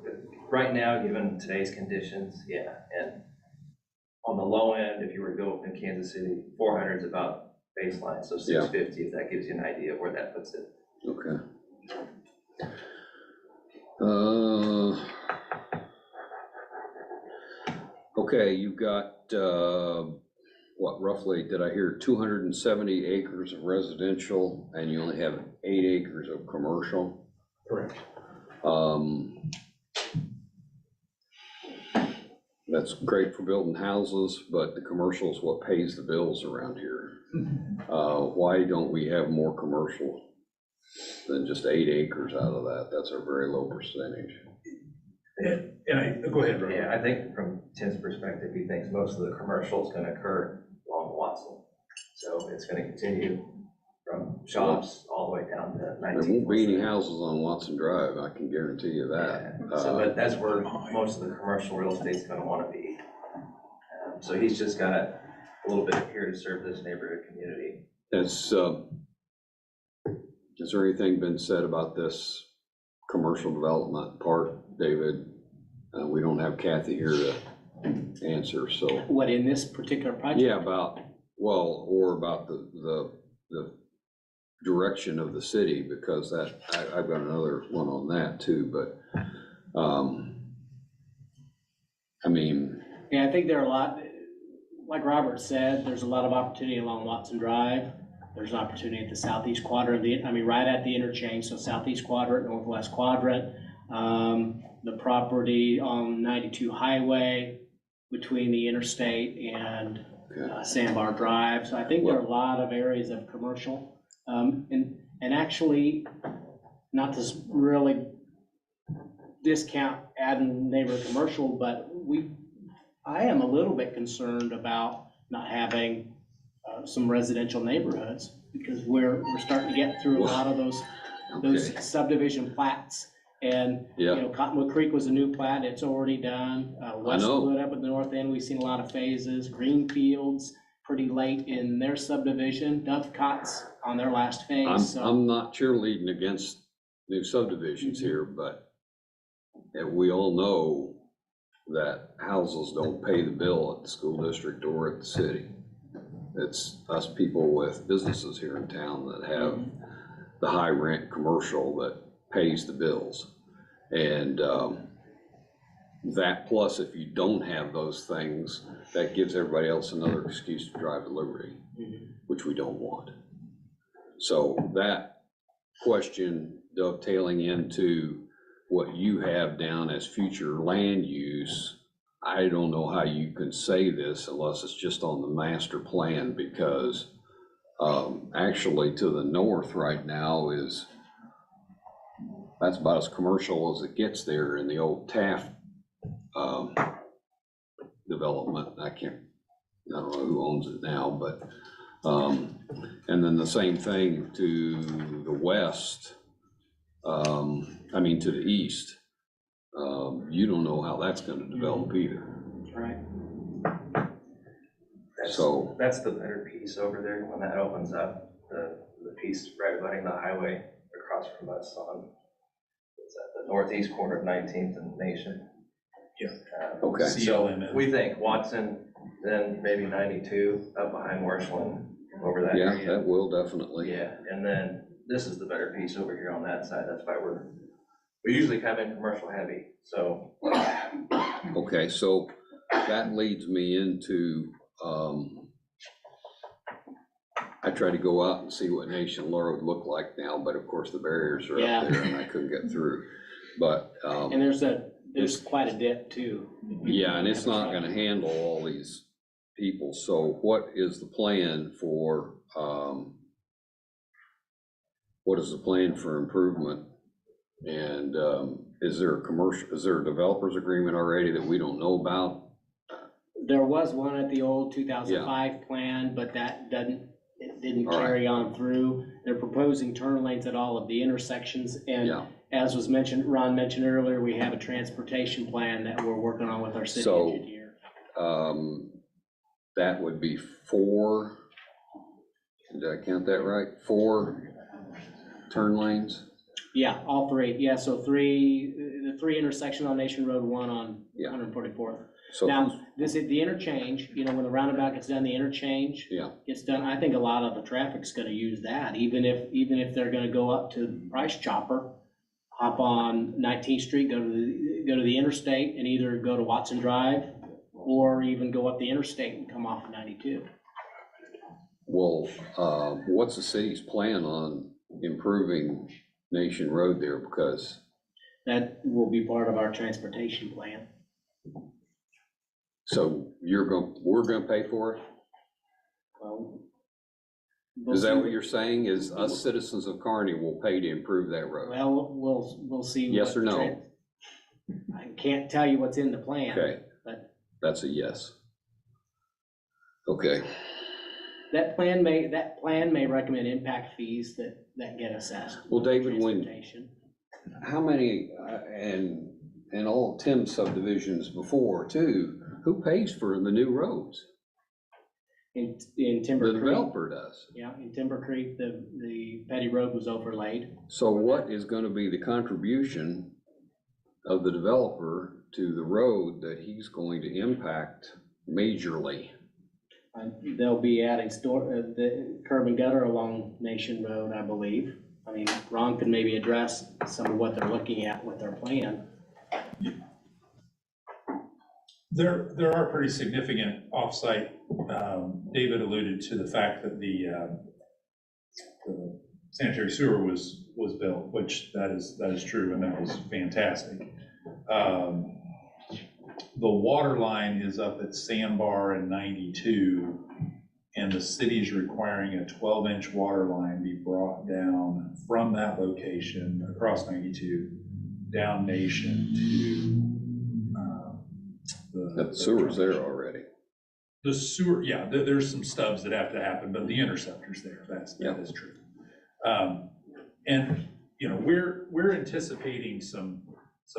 Right now, given today's conditions, yeah, and on the low end, if you were to go in Kansas City, 400 is about baseline, so 650, if that gives you an idea of where that puts it. Okay. Okay, you've got, what, roughly, did I hear 270 acres of residential, and you only have 8 acres of commercial? Correct. That's great for building houses, but the commercial is what pays the bills around here. Why don't we have more commercial than just 8 acres out of that? That's a very low percentage. Go ahead, Robert. Yeah, I think from Tim's perspective, he thinks most of the commercial is gonna occur along Watson. So it's gonna continue from shops all the way down to There 19th. won't be any houses on Watson Drive, I can guarantee you that. So, but that's where most of the commercial real estate's gonna wanna be. So he's just got a little bit here to serve this neighborhood community. Has there anything been said about this commercial development part, David? We don't have Kathy here to answer, so. What, in this particular project? Yeah, or about the direction of the city, because that, I've got another one on that too, but, I mean. Yeah, I think there are a lot, like Robert said, there's a lot of opportunity along Watson Drive. There's an opportunity at the southeast quadrant, right at the interchange, so southeast quadrant, northwest quadrant. The property on 92 Highway between the interstate and Sandbar Drive. So I think there are a lot of areas of commercial. And actually, not to really discount adding neighborhood commercial, but I am a little bit concerned about not having some residential neighborhoods, because we're starting to get through a lot of those subdivision plats. And, Cottonwood Creek was a new plat, it's already done. Westwood up at the north end, we've seen a lot of phases. Greenfields, pretty late in their subdivision. Dovecott's on their last phase. I'm not cheerleading against new subdivisions here, but we all know that houses don't pay the bill at the school district or at the city. It's us people with businesses here in town that have the high rent commercial that pays the bills. And that plus, if you don't have those things, that gives everybody else another excuse to drive to Liberty, which we don't want. So that question dovetailing into what you have down as future land use, I don't know how you can say this unless it's just on the master plan, because actually to the north right now that's about as commercial as it gets there in the old Taft development. I don't know who owns it now, but and then the same thing to the west, to the east. You don't know how that's gonna develop either. Right. That's the better piece over there when that opens up, the piece right abutting the highway across from us on, it's at the northeast corner of 19th and Nation. Okay. So we think Watson, then maybe 92 up behind Marshland over that area. Yeah, that will definitely. Yeah, and then this is the better piece over here on that side. That's why we usually come in commercial heavy, so. Okay, so that leads me into, I tried to go out and see what Nation Road looked like now, but of course the barriers are up there and I couldn't get through. But and there's quite a dip too. Yeah, and it's not gonna handle all these people. So what is the plan for, improvement? And is there a developer's agreement already that we don't know about? There was one at the old 2005 plan, but that didn't carry on through. They're proposing turn lanes at all of the intersections, and as was mentioned, Ron mentioned earlier, we have a transportation plan that we're working on with our city engineer. That would be 4, did I count that right? 4 turn lanes? Yeah, all 3. Yeah, so the 3 intersections on Nation Road, 1 on 144th. So now, the interchange, when the roundabout gets done, the interchange gets done. I think a lot of the traffic's gonna use that, even if they're gonna go up to Price Chopper, hop on 19th Street, go to the interstate and either go to Watson Drive or even go up the interstate and come off of 92. Well, what's the city's plan on improving Nation Road there? Because that will be part of our transportation plan. So we're gonna pay for it? Well, Is that what you're saying, is us citizens of Kearney will pay to improve that road? Well, we'll see. Yes or no? I can't tell you what's in the plan. Okay, but that's a yes. Okay. That plan may recommend impact fees that get assessed. Well, David, Transportation. how many, and all Tim's subdivisions before too, who pays for the new roads? In The Timber Creek, developer does. yeah, in Timber Creek, the Petty Road was overlaid. So what is gonna be the contribution of the developer to the road that he's going to impact majorly? They'll be adding the curb and gutter along Nation Road, I believe. I mean, Ron could maybe address some of what they're looking at with their plan. There are pretty significant offsite. David alluded to the fact that the sanitary sewer was built, which that is true, and that was fantastic. The water line is up at Sandbar and 92, and the city's requiring a 12-inch water line be brought down from that location across 92, down Nation to That sewer's there already. the sewer. Yeah, there's some stubs that have to happen, but the interceptor's there. That is true. And you know, we're anticipating some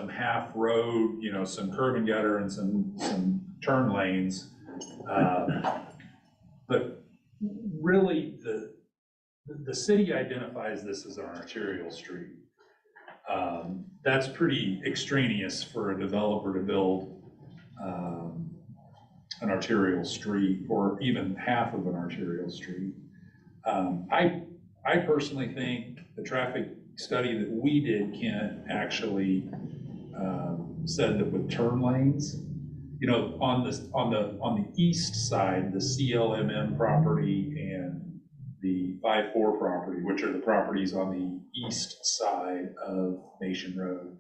half road, you know, some curb and gutter and some turn lanes. But really the city identifies this as an arterial street. That's pretty extraneous for a developer to build an arterial street or even half of an arterial street. I personally think the traffic study that we did, Kent, actually said that with turn lanes, you know, on the east side, the CLMM property and the 5-4 property, which are the properties on the east side of Nation Road,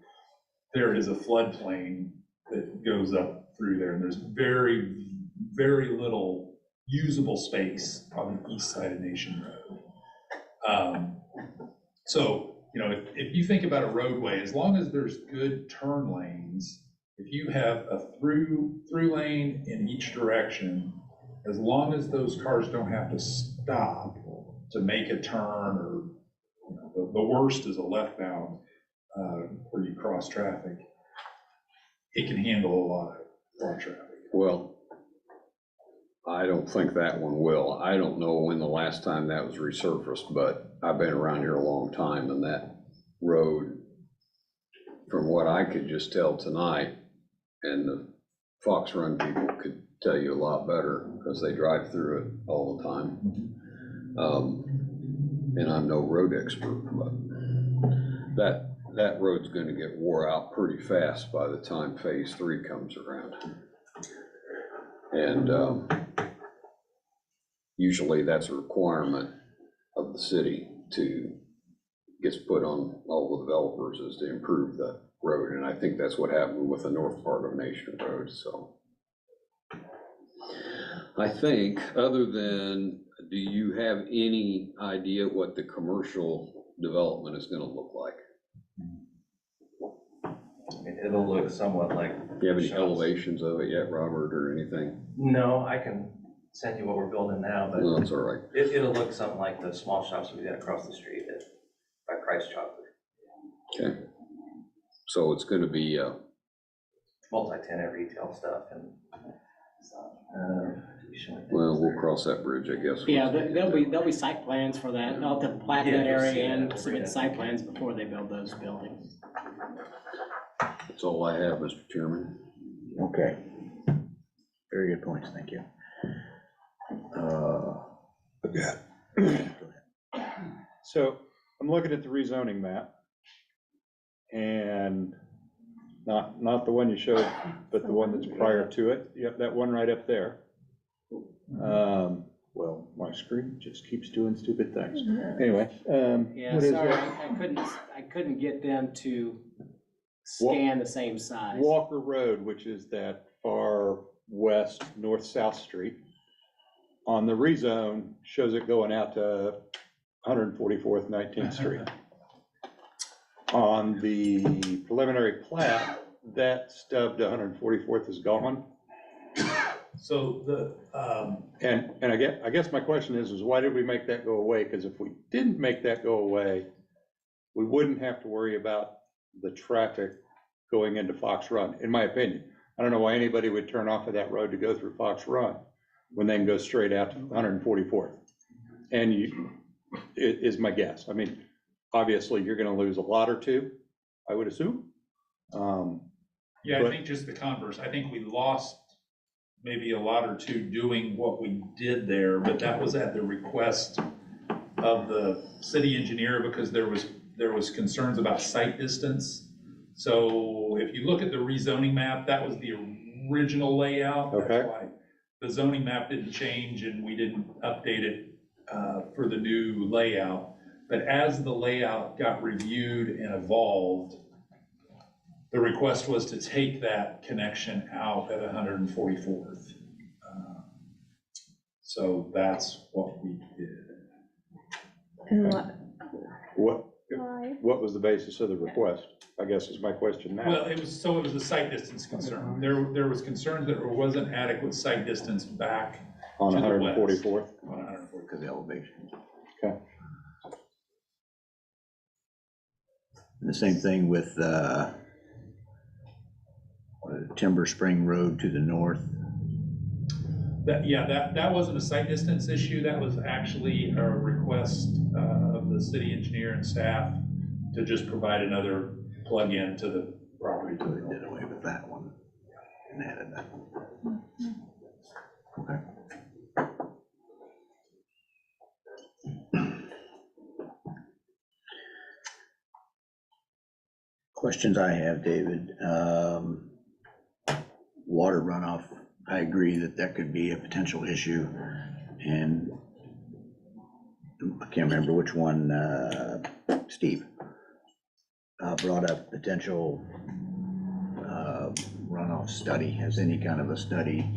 there is a floodplain that goes up through there, and there's very, very little usable space on the east side of Nation Road. So, you know, if you think about a roadway, as long as there's good turn lanes, if you have a through lane in each direction, as long as those cars don't have to stop to make a turn, or you know, the worst is a left bound where you cross traffic, it can handle a lot of traffic. Well, I don't think that one will. I don't know when the last time that was resurfaced, but I've been around here a long time, and that road, from what I could just tell tonight, and the Fox Run people could tell you a lot better because they drive through it all the time. And I'm no road expert, but that road's gonna get wore out pretty fast by the time phase 3 comes around. And usually that's a requirement of the city gets put on all the developers, is to improve the road. And I think that's what happened with the north part of Nation Road. So I think, other than, do you have any idea what the commercial development is gonna look like? It'll look somewhat like. Do you have any shops. elevations of it yet, Robert, or anything? No, I can send you what we're building now, but No, it's all right. it'll look something like the small shops we got across the street by Price Chopper. Okay. So it's gonna be, Multi-tenant retail stuff and, well, we'll cross that bridge, I guess. Yeah, there'll be site plans for that. They'll have to plat that area and submit site plans before they build those buildings. That's all I have, Mr. Chairman. Okay. Very good points, thank you. So I'm looking at the rezoning map, and not the one you showed, but the one that's prior to it. Yep, that one right up there. Well, my screen just keeps doing stupid things. Anyway, Yeah, what is sorry, it? I couldn't get them to scan the same size. Walker Road, which is that far west, north-south street, on the rezone, shows it going out to 144th, 19th Street. On the preliminary plat, that stub to 144th is gone. So the, And I guess my question is why did we make that go away? Because if we didn't make that go away, we wouldn't have to worry about the traffic going into Fox Run, in my opinion. I don't know why anybody would turn off of that road to go through Fox Run when they can go straight out to 144th. And it is my guess. I mean, obviously, you're gonna lose a lot or two, I would assume. yeah, I But- think just the converse. I think we lost maybe a lot or two doing what we did there, but that was at the request of the city engineer because there was concerns about site distance. So if you look at the rezoning map, that was the original layout. Okay. That's why the zoning map didn't change and we didn't update it for the new layout. But as the layout got reviewed and evolved, the request was to take that connection out at 144th. So that's what we did. And What was the basis of the request, I guess is my question now. Well, it was a site distance concern. There was concern that there wasn't adequate site distance back On to the west. 144th? On 144th. Because of the elevation. Okay. And the same thing with, Timber Spring Road to the north. That wasn't a site distance issue. That was actually a request of the city engineer and staff to just provide another plug-in to the property. So they did away with that one and added that one. Okay. Questions I have, David. Water runoff, I agree that could be a potential issue. And I can't remember which one, Steve, brought up potential runoff study. Has any kind of a study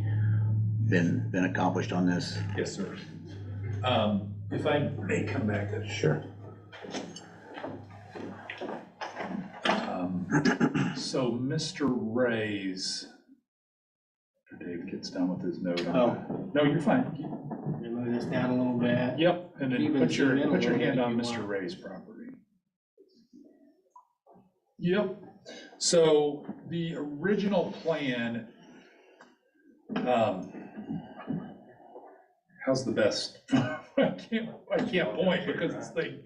been accomplished on this? Yes, sir. If I may come back to. Sure. So Mr. Ray's, after Dave gets done with his note. Oh. No, you're fine. Move this down a little bit. Yep, and then Even put your zoom in a little hand bit on if you Mr. want. Ray's property. Yep, so the original plan, how's the best? I can't point because this thing,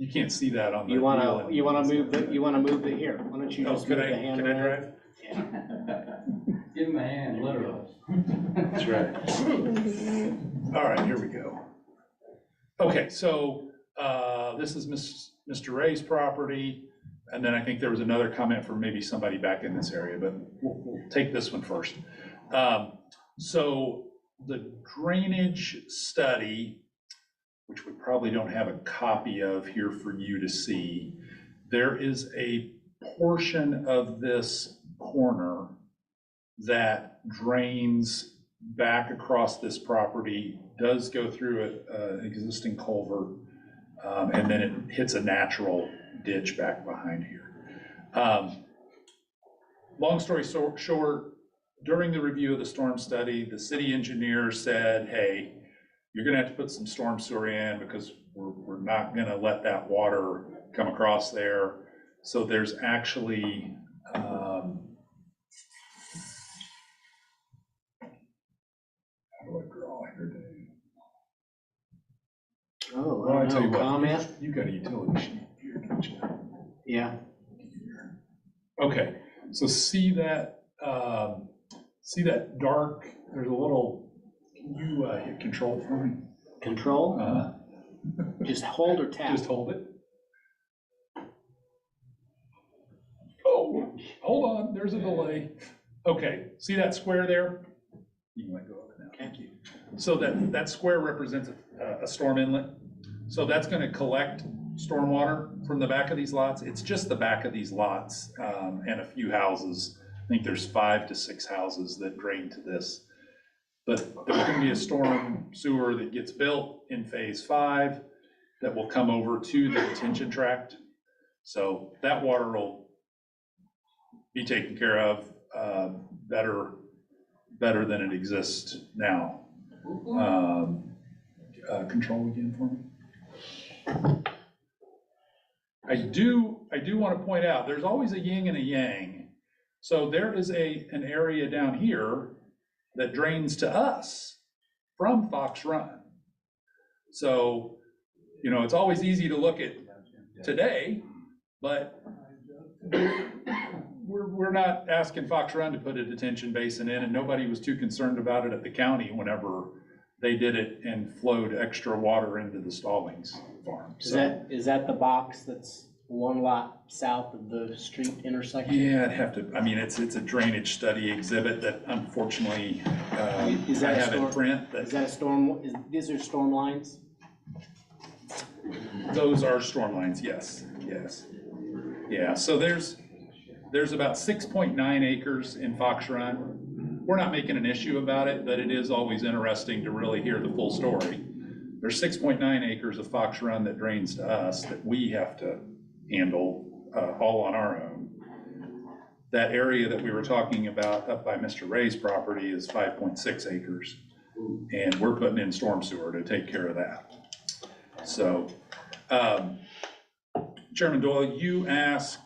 you can't see that on the. You wanna move the here. Why don't you Oh, just move can the I hand drive? around? Give him a hand, literally. That's right. All right, here we go. Okay, so this is Mr. Ray's property, and then I think there was another comment from maybe somebody back in this area, but we'll take this one first. So the drainage study, which we probably don't have a copy of here for you to see, there is a portion of this corner that drains back across this property, does go through an existing culvert, and then it hits a natural ditch back behind here. Long story short, during the review of the storm study, the city engineer said, hey, you're gonna have to put some storm sewer in because we're not gonna let that water come across there. So there's actually, how do I draw here, Dave? Oh, Well, I I tell you don't know, what, comment? you got a utility sheet here, don't you? Yeah. Okay, so see that dark, there's a little, can you hit control for me? Control? Just hold or tap? Just hold it. Oh, hold on, there's a delay. Okay, see that square there? You can let go of it now, thank you. So that square represents a storm inlet. So that's gonna collect stormwater from the back of these lots. It's just the back of these lots and a few houses. I think there's 5 to 6 houses that drain to this. But there's gonna be a storm sewer that gets built in phase 5 that will come over to the detention tract. So that water will be taken care of, better better than it exists now. Control again for me. I do want to point out, there's always a yin and a yang. So there is an area down here that drains to us from Fox Run. So, you know, it's always easy to look at today, but we're not asking Fox Run to put a detention basin in, and nobody was too concerned about it at the county whenever they did it and flowed extra water into the Stallings farm. Is that the box that's one lot south of the street intersection? Yeah, I'd have to, I mean, it's a drainage study exhibit that unfortunately, I have in print. Is that a storm, these are storm lines? Those are storm lines, yes. Yeah, so there's about 6.9 acres in Fox Run. We're not making an issue about it, but it is always interesting to really hear the full story. There's 6.9 acres of Fox Run that drains to us that we have to handle all on our own. That area that we were talking about up by Mr. Ray's property is 5.6 acres. And we're putting in storm sewer to take care of that. So, Chairman Doyle, you asked,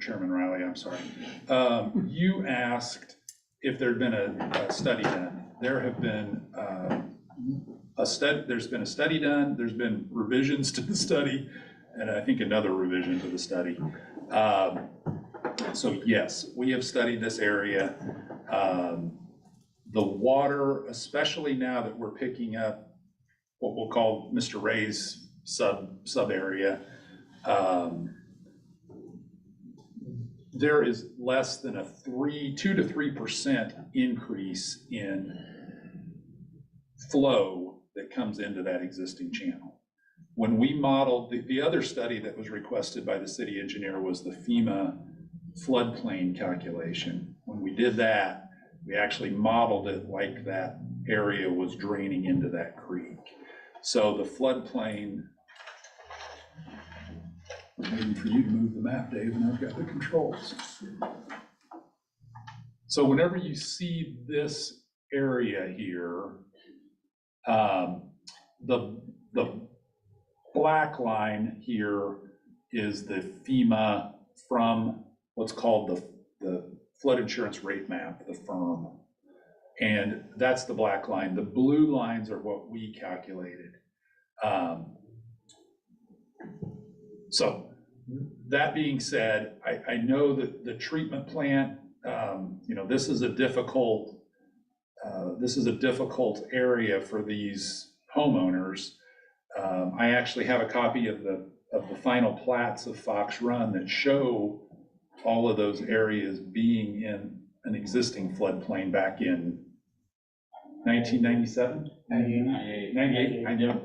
Chairman Riley, I'm sorry. You asked if there'd been a study done. There have been there's been a study done, there's been revisions to the study, and I think another revision to the study. So yes, we have studied this area. The water, especially now that we're picking up what we'll call Mr. Ray's sub area, there is less than a 2 to 3% increase in flow that comes into that existing channel. When we modeled, the other study that was requested by the city engineer was the FEMA floodplain calculation. When we did that, we actually modeled it like that area was draining into that creek. So the floodplain, I'm waiting for you to move the map, Dave, and I've got the controls. So whenever you see this area here, the black line here is the FEMA from what's called the flood insurance rate map, the FIRM. And that's the black line. The blue lines are what we calculated. So that being said, I know that the treatment plant, you know, this is a difficult area for these homeowners. I actually have a copy of the final plats of Fox Run that show all of those areas being in an existing floodplain back in 1997? 98, I know.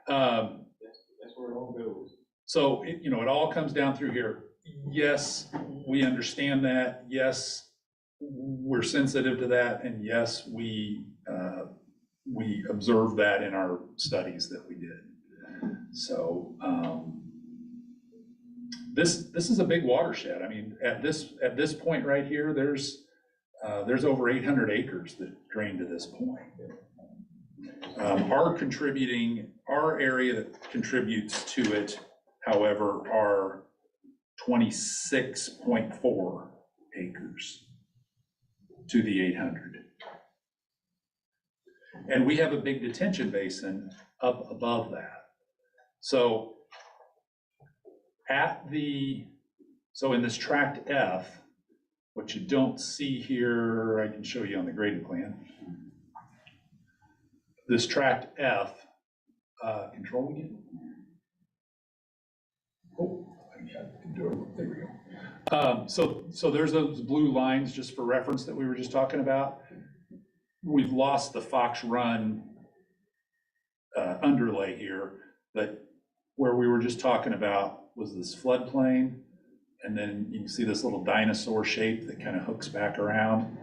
That's where it all goes. So, you know, it all comes down through here. Yes, we understand that. Yes, we're sensitive to that. And yes, we observed that in our studies that we did. So, this is a big watershed. I mean, at this point right here, there's over 800 acres that drain to this point. Our area that contributes to it, however, are 26.4 acres to the 800. And we have a big detention basin up above that. So in this tract F, what you don't see here, I can show you on the grading plan. This tract F, control again. Oh, there we go. So there's those blue lines just for reference that we were just talking about. We've lost the Fox Run underlay here, but where we were just talking about was this floodplain. And then you can see this little dinosaur shape that kind of hooks back around.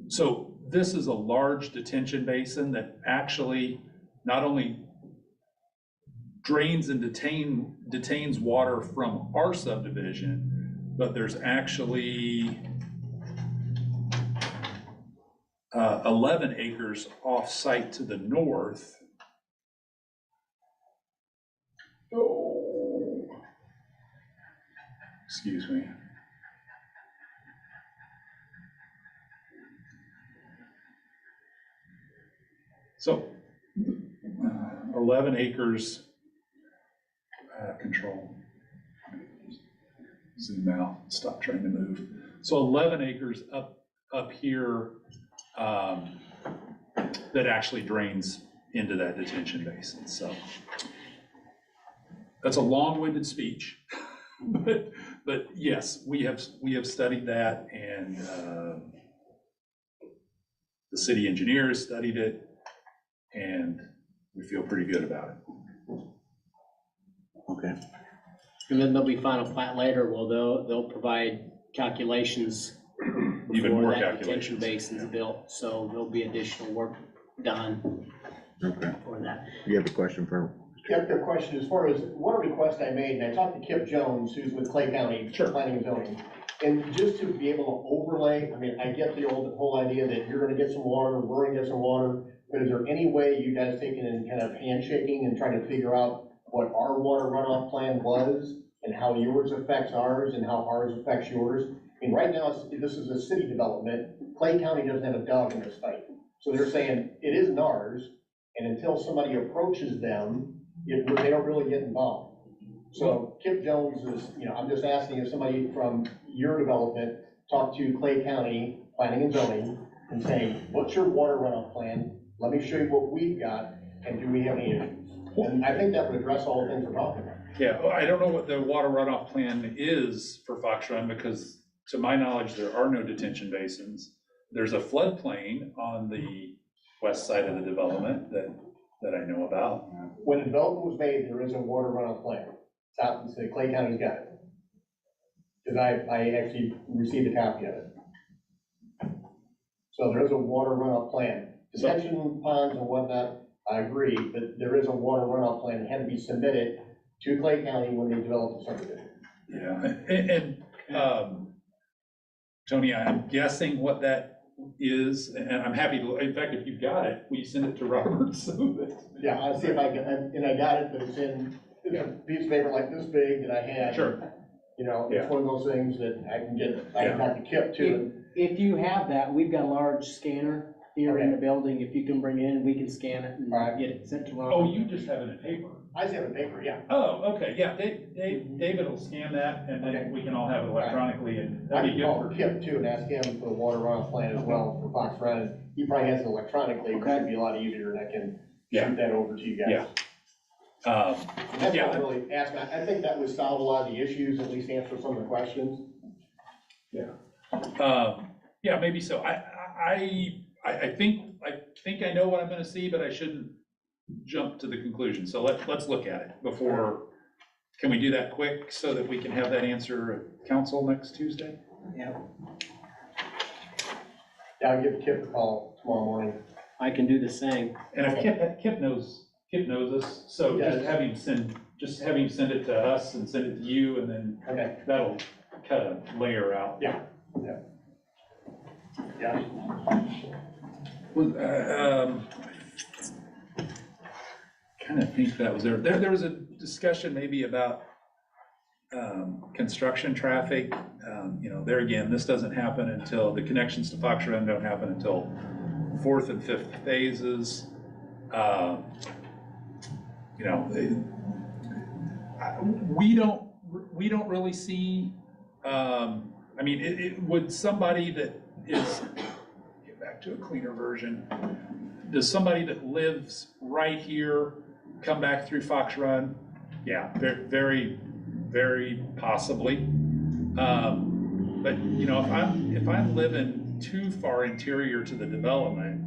So this is a large detention basin that actually not only drains and detains water from our subdivision, but there's actually 11 acres off-site to the north. Oh, excuse me. So 11 acres, control. Zoom out, stop trying to move. So 11 acres up here that actually drains into that detention basin. So that's a long-winded speech, but yes, we have studied that, and the city engineers studied it, and we feel pretty good about it. Okay. And then there'll be final plat later, well, they'll provide calculations Even before more that detention calculations. basin's built, so there'll be additional work done Okay. for that. You have a question for? Got a question as far as one request I made, and I talked to Kip Jones, who's with Clay County Planning and Zoning. And just to be able to overlay, I mean, I get the whole idea that you're gonna get some water, we're gonna get some water, but is there any way you guys taking and kind of handshaking and trying to figure out what our water runoff plan was and how yours affects ours and how ours affects yours? I mean, right now, this is a city development. Clay County doesn't have a dog in this fight. So they're saying it isn't ours, and until somebody approaches them, they don't really get involved. So Kip Jones is, I'm just asking if somebody from your development talked to Clay County Planning and Zoning and saying, what's your water runoff plan? Let me show you what we've got, and do we have any issues? And I think that would address all the things we're talking about. Yeah, well, I don't know what the water runoff plan is for Fox Run, because to my knowledge, there are no detention basins. There's a floodplain on the west side of the development that I know about. When the development was made, there is a water runoff plan. It's out, and Clay County's got it. Because I actually received a copy of it. So there is a water runoff plan. Detention ponds and whatnot, I agree, but there is a water runoff plan that had to be submitted to Clay County when they developed the subdivision. Yeah, and Tony, I'm guessing what that is, and I'm happy to, in fact, if you've got it, will you send it to Robert so that? Yeah, I'll see if I can, and I got it, but it's a piece of paper like this big that I had. Sure. It's one of those things that I can talk to Kip too. If you have that, we've got a large scanner here in the building. If you can bring it in, we can scan it and get it sent to Ron. Oh, you just have it in paper? I just have it in paper, yeah. Oh, okay, yeah, David will scan that, and then we can all have it electronically, and I that'd can be good call for. Kip too and ask him for the water runoff plan as well for Fox Run. He probably has it electronically, which would be a lot easier, and I can shoot that over to you guys. Yeah. That's what I'm really asking. I think that would solve a lot of the issues, at least answer some of the questions. Yeah, maybe so. I think I know what I'm gonna see, but I shouldn't jump to the conclusion. So let's look at it before, can we do that quick so that we can have that answer at council next Tuesday? Yeah, Yeah, I'll give Kip a call tomorrow morning. I can do the same. And if Kip knows us, so just have him send it to us and send it to you, and then that'll cut a layer out. Yeah. Kind of think that was there. There was a discussion maybe about construction traffic. There again, this doesn't happen until, the connections to Fox Run don't happen until 4th and 5th phases. We don't really see, would somebody that is, get back to a cleaner version, does somebody that lives right here come back through Fox Run? Yeah, very, very possibly. But if I'm living too far interior to the development,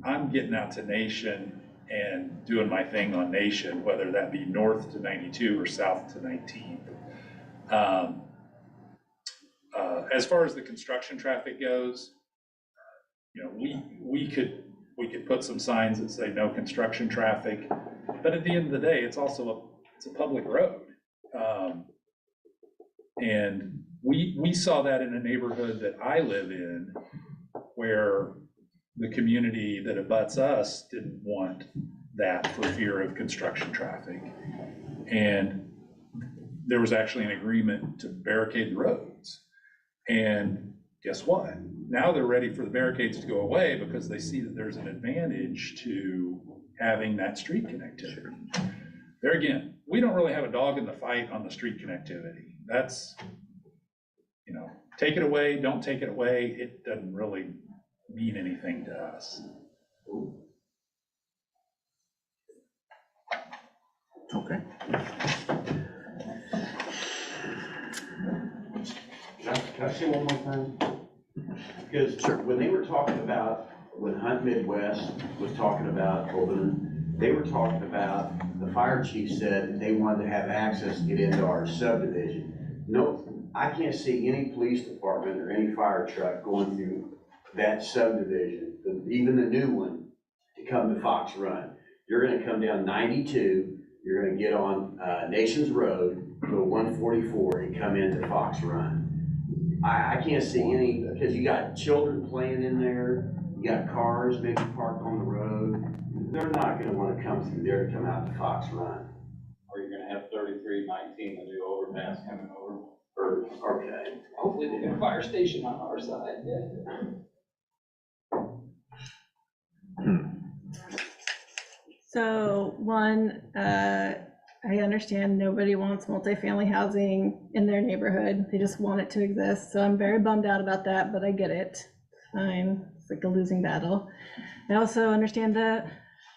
I'm getting out to Nation and doing my thing on Nation, whether that be north to 92 or south to 19. As far as the construction traffic goes, we could we could put some signs that say no construction traffic, but at the end of the day, it's also it's a public road. And we saw that in a neighborhood that I live in, where the community that abuts us didn't want that for fear of construction traffic. And there was actually an agreement to barricade the roads. And guess what? Now they're ready for the barricades to go away because they see that there's an advantage to having that street connectivity. There again, we don't really have a dog in the fight on the street connectivity. That's, you know, take it away, don't take it away. It doesn't really mean anything to us. Okay. Can I say one more thing? Because when they were talking about, when Hunt Midwest was talking about opening, they were talking about, the fire chief said they wanted to have access to get into our subdivision. No, I can't see any police department or any fire truck going through that subdivision, even the new one, to come to Fox Run. You're gonna come down 92, you're gonna get on Nations Road, go 144 and come into Fox Run. I can't see any, because you got children playing in there, you got cars maybe parked on the road. They're not gonna wanna come through there to come out to Fox Run. Or you're gonna have 3319, the new overpass coming over. Okay. Hopefully they get a fire station on our side. So one, I understand nobody wants multifamily housing in their neighborhood. They just want it to exist. So I'm very bummed out about that, but I get it. Fine, it's like a losing battle. I also understand the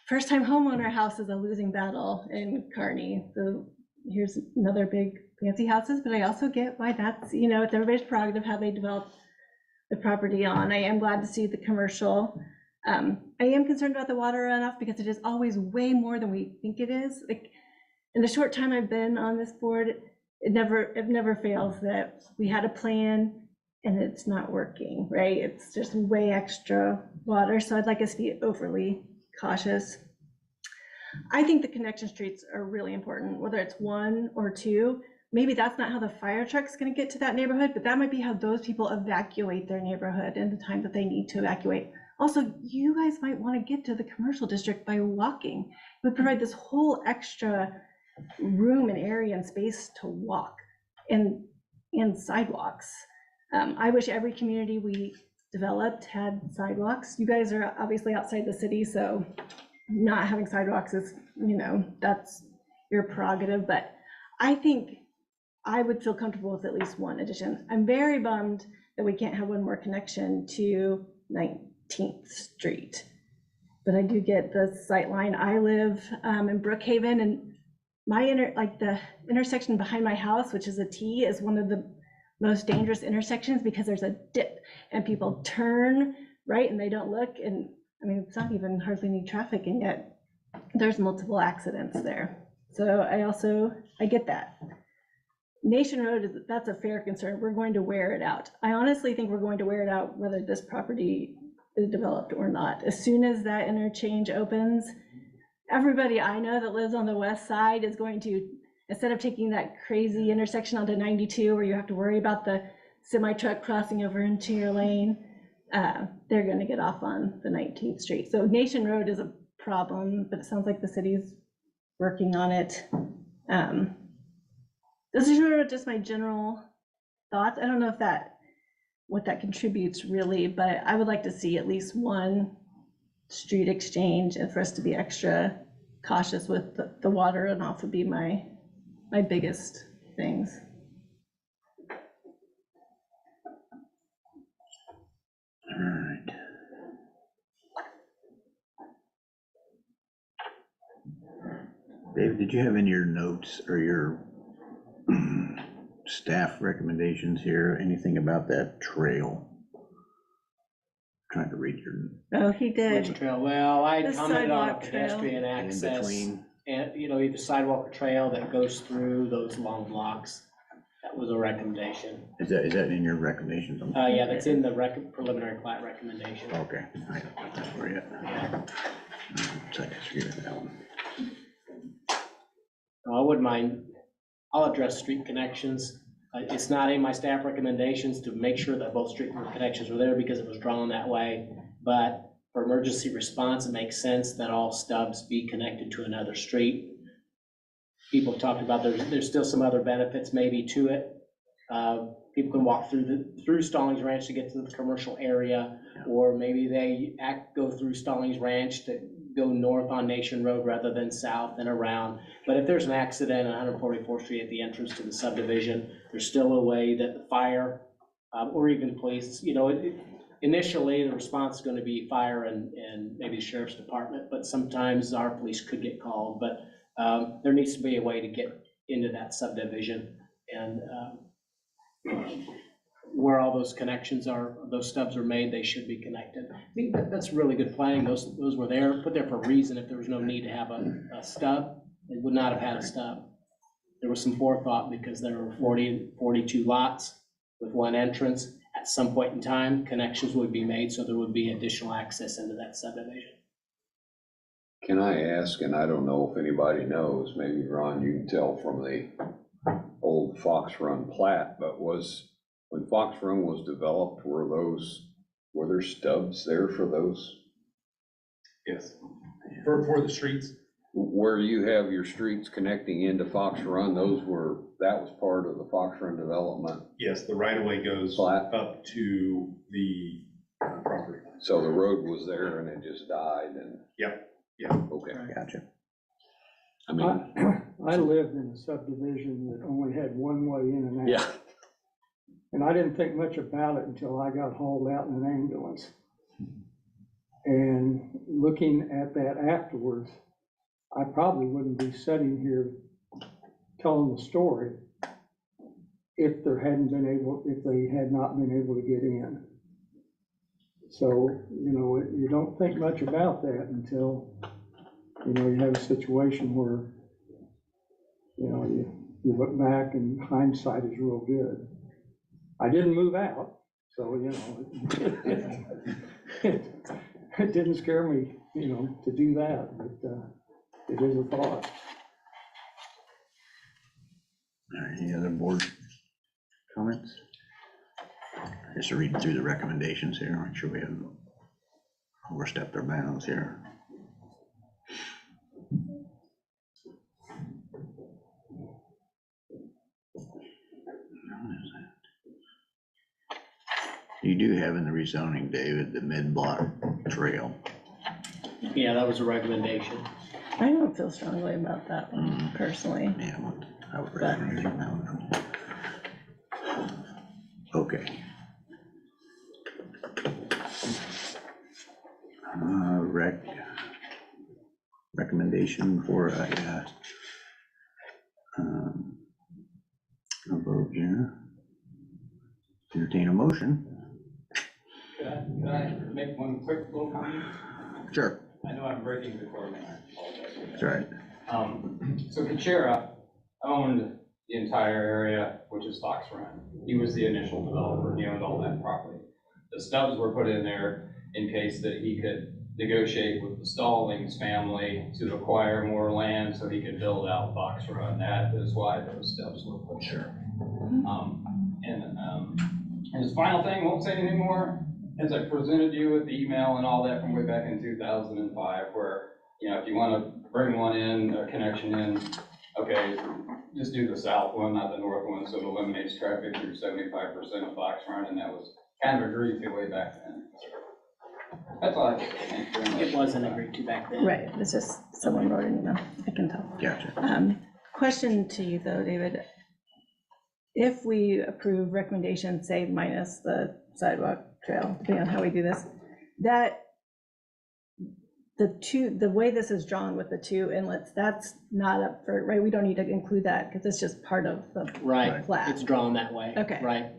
first-time homeowner house is a losing battle in Kearney. So here's another big fancy houses, but I also get why that's, you know, it's everybody's prerogative how they develop the property on. I am glad to see the commercial. I am concerned about the water runoff because it is always way more than we think it is. Like in the short time I've been on this board, it never fails that we had a plan and it's not working, right? It's just way extra water. So I'd like us to be overly cautious. I think the connection streets are really important, whether it's one or two. Maybe that's not how the fire truck's gonna get to that neighborhood, but that might be how those people evacuate their neighborhood in the time that they need to evacuate. Also, you guys might want to get to the commercial district by walking. It would provide this whole extra room and area and space to walk and sidewalks. I wish every community we developed had sidewalks. You guys are obviously outside the city, so not having sidewalks is, you know, that's your prerogative, but I think I would feel comfortable with at least one addition. I'm very bummed that we can't have one more connection to 19th Street. But I do get the sight line. I live in Brookhaven, and my the intersection behind my house, which is a T, is one of the most dangerous intersections because there's a dip and people turn right and they don't look. And I mean, it's not even hardly any traffic, and yet there's multiple accidents there. So I get that. Nation Road, that's a fair concern. We're going to wear it out. I honestly think we're going to wear it out whether this property is developed or not. As soon as that interchange opens, everybody I know that lives on the west side is going to, instead of taking that crazy intersection onto 92 where you have to worry about the semi truck crossing over into your lane, they're going to get off on the 19th Street. So Nation Road is a problem, but it sounds like the city's working on it. This is sort of just my general thoughts. I don't know if what that contributes really, but I would like to see at least one street exchange, and for us to be extra cautious with the water runoff would be my biggest things. All right. David, did you have in your notes or your staff recommendations here, anything about that trail? Trying to read your. Oh, he did. Which trail? Well, I The commented on sidewalk trail. pedestrian In access between. and, you know, either sidewalk or trail that goes through those long blocks. was a recommendation. Is that in your recommendations? Yeah, that's in the preliminary plat recommendation. Okay, I don't got that for you. So I disagree with that one. I wouldn't mind, I'll address street connections. It's not in my staff recommendations to make sure that both street connections were there because it was drawn that way. But for emergency response, it makes sense that all stubs be connected to another street. People talked about there's still some other benefits maybe to it. People can walk through Stallings Ranch to get to the commercial area, or maybe they go through Stallings Ranch to go north on Nation Road rather than south and around. But if there's an accident on 144th Street at the entrance to the subdivision, there's still a way that the fire or even police, initially the response is going to be fire and maybe the sheriff's department, but sometimes our police could get called. But there needs to be a way to get into that subdivision, and where all those connections are, those stubs are made, they should be connected. I think that's really good planning. Those were put there for a reason. If there was no need to have a stub, they would not have had a stub. There was some forethought because there were 42 lots with one entrance. At some point in time, connections would be made, so there would be additional access into that subdivision. Can I ask, and I don't know if anybody knows, maybe Ron, you can tell from the old Fox Run plat, but when Fox Run was developed, were there stubs there for those? Yes, for the streets. Where you have your streets connecting into Fox Run, that was part of the Fox Run development? Yes, the right of way goes Flat. up to the property. So the road was there and it just died and? Yep. Okay. Gotcha. I mean, I lived in a subdivision that only had one way in and out. yeah. And I didn't think much about it until I got hauled out in an ambulance. And looking at that afterwards, I probably wouldn't be sitting here telling the story if they had not been able to get in. So, you don't think much about that until, you have a situation where, you look back and hindsight is real good. I didn't move out, so, it didn't scare me, to do that, but it is a thought. All right, any other board comments? Just reading through the recommendations here, make sure we haven't overstepped our bounds here. You do have in the rezoning, David, the mid-block trail. Yeah, that was a recommendation. I don't feel strongly about that one personally. Yeah, I would recommend taking that one. Okay. Recommendation for a vote here. Entertain a motion. Could I make one quick little comment? Sure. I know I'm breaking the code, and I apologize. That's right. So Kuchera owned the entire area, which is Fox Run. He was the initial developer. He owned all that property. The stubs were put in there in case that he could negotiate with the Stallings family to acquire more land so he could build out Fox Run. That is why those stubs were put there. And his final thing, won't say anything more, as I presented you with the email and all that from way back in 2005, where, if you want to bring one in, a connection in, okay, just do the south one, not the north one, so it eliminates traffic through 75% of Fox Run, and that was kind of agreed to way back then. That's all I think. Thank you very much. It wasn't agreed to back then. Right, it's just someone wrote an email, I can tell. Gotcha. Question to you though, David. If we approve recommendations, say minus the sidewalk trail, depending on how we do this, that the way this is drawn with the two inlets, that's not up for, right? We don't need to include that because it's just part of the Right, plat. it's drawn that way. Okay. Right.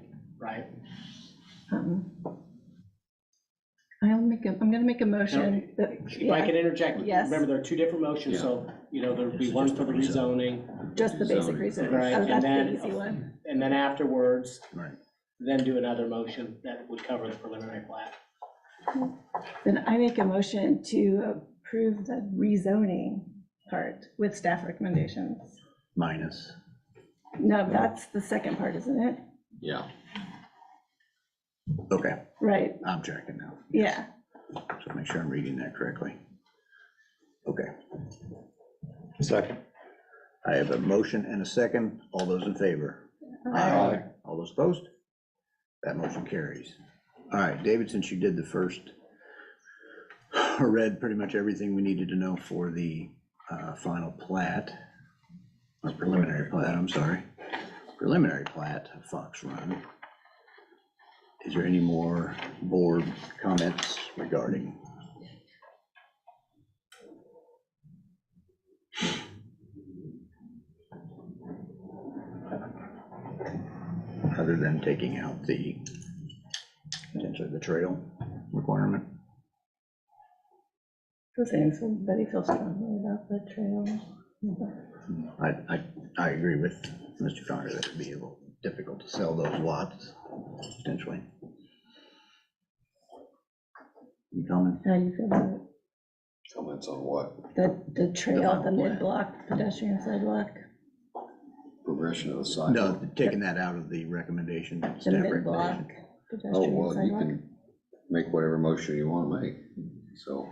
I'm gonna make a motion that. If I can interject, Yes. remember there are two different motions, so, there'll be one for the rezoning. Just the basic reason. Right, Oh, and that's then, the easy one. and then afterwards, Right. then do another motion that would cover the preliminary plat. Then I make a motion to approve the rezoning part with staff recommendations. Minus. No, that's the second part, isn't it? Yeah. Okay, Right, I'm checking now. yeah. So make sure I'm reading that correctly. Okay. Second. I have a motion and a second. All those in favor? Aye. All those opposed? That motion carries. All right, David, since you did the first, or read pretty much everything we needed to know for the final plat, or preliminary plat, I'm sorry. Preliminary plat of Fox Run. Is there any more board comments regarding? Other than taking out the, potentially the trail requirement? I'm saying somebody feels strongly about the trail. I agree with Mr. Conner that it'd be a little difficult to sell those lots, potentially. You comment? How do you feel about it? Comments on what? The trail, the mid-block pedestrian sidewalk, Progression of the sidewalk? No, taking that out of the recommendation, the staff mid-block recommendation. Oh, pedestrian well, you sidewalk. can make whatever motion you want to make, so.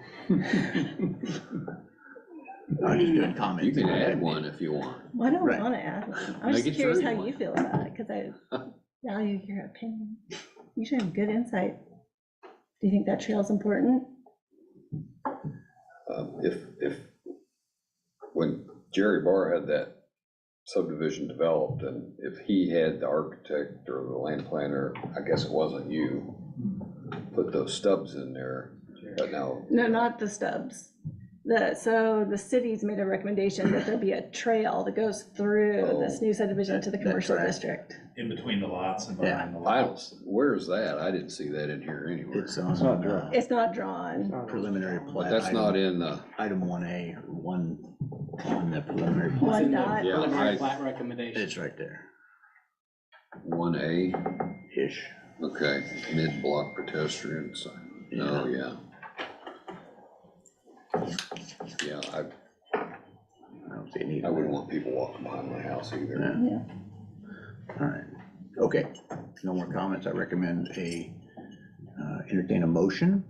I'm just doing comments. You can add one if you want. Well, I don't Right. want to add one. I was Make just it curious how 31. you feel about it, because I value your opinion. You should have good insight. Do you think that trail's important? If, when Jerry Barr had that subdivision developed, and if he had the architect or the land planner, I guess it wasn't you, put those stubs in there, but now. No, not the stubs. So the city's made a recommendation that there be a trail that goes through this new subdivision to the That commercial track. district. In between the lots and Yeah. behind the I lots. don't, where's that? I didn't see that in here anywhere. It's on It's not drawn. It's not drawn. preliminary But plat. that's not item- in the, Item 1A, or one, on the preliminary It's plat. in the dot. Yeah, preliminary I- plat recommendation. It's right there, 1A, ish. okay, mid-block pedestrian sign. Oh, yeah. Yeah, I don't see it I either. wouldn't want people walking behind my house either. Yeah. All right, okay, no more comments. I recommend entertain a motion.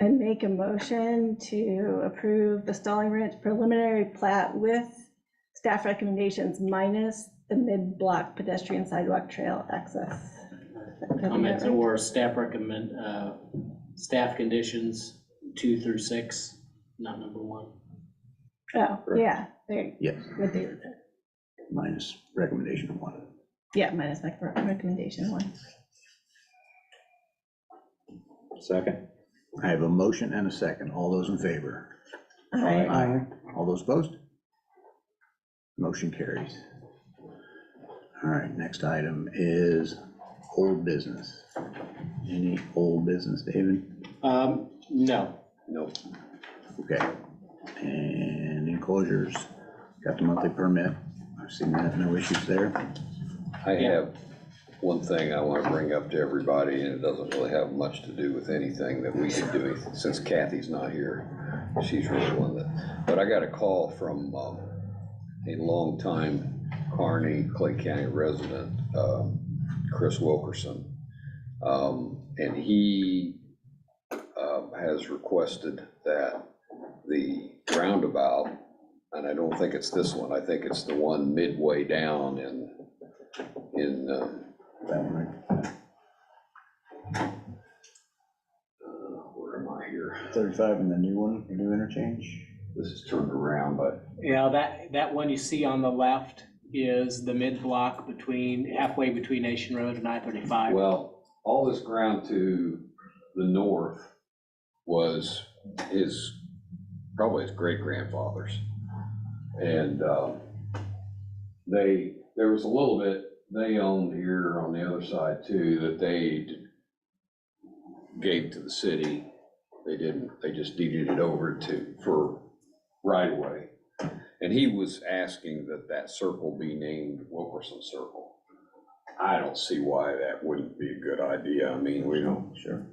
I make a motion to approve the Stalling Ranch preliminary plat with staff recommendations minus the mid-block pedestrian sidewalk trail access. Comments or staff recommend, staff conditions 2 through 6, not number 1. Oh, yeah, there, Yes, what David said. minus recommendation 1. Yeah, minus my recommendation 1. Second. I have a motion and a second. All those in favor? Aye. All those opposed? Motion carries. All right, next item is old business. Any old business, David? No. Nope. Okay. And enclosures, got the monthly permit. I've seen that, no issues there. I have one thing I want to bring up to everybody, and it doesn't really have much to do with anything that we can do, since Kathy's not here. She's really one that, but I got a call from a longtime Kearney, Clay County resident, Chris Wilkerson. And he has requested that the roundabout, and I don't think it's this one, I think it's the one midway down in That one, right? where am I here? 35 and the new one, the new interchange? This is turned around, but Yeah, that one you see on the left is the mid-block halfway between Nation Road and I-35. well, all this ground to the north was probably his great-grandfather's. And there was a little bit they owned here on the other side too, that they gave to the city. They just deeded it over for right of way. And he was asking that that circle be named Wilkerson Circle. I don't see why that wouldn't be a good idea. I mean, we don't. Sure.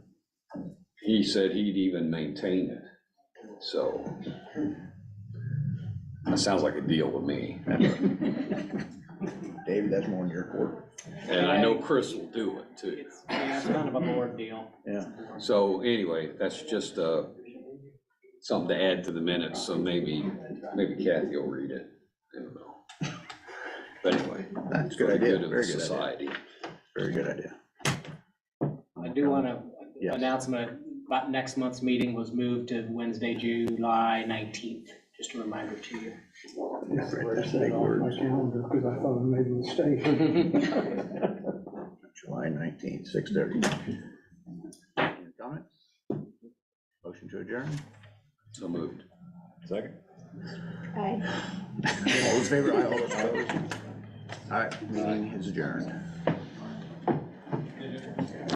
He said he'd even maintain it, so. That sounds like a deal to me. David, that's more in your court. And I know Chris will do it too. Yeah, it's kind of a board deal. Yeah. So anyway, that's just, something to add to the minutes, so maybe Kathy will read it. I don't know. But anyway. That's a for good the idea. good of Very the good idea. society. Very good idea. I do want to Yes. announcement about next month's meeting was moved to Wednesday, July 19th. Just a reminder to you. Where's that on my calendar, because I thought I made a mistake. July 19th, 6:30. Any comments? Motion to adjourn? So moved. Second. Aye. All those in favor, aye, all those opposed. All right, meeting is adjourned.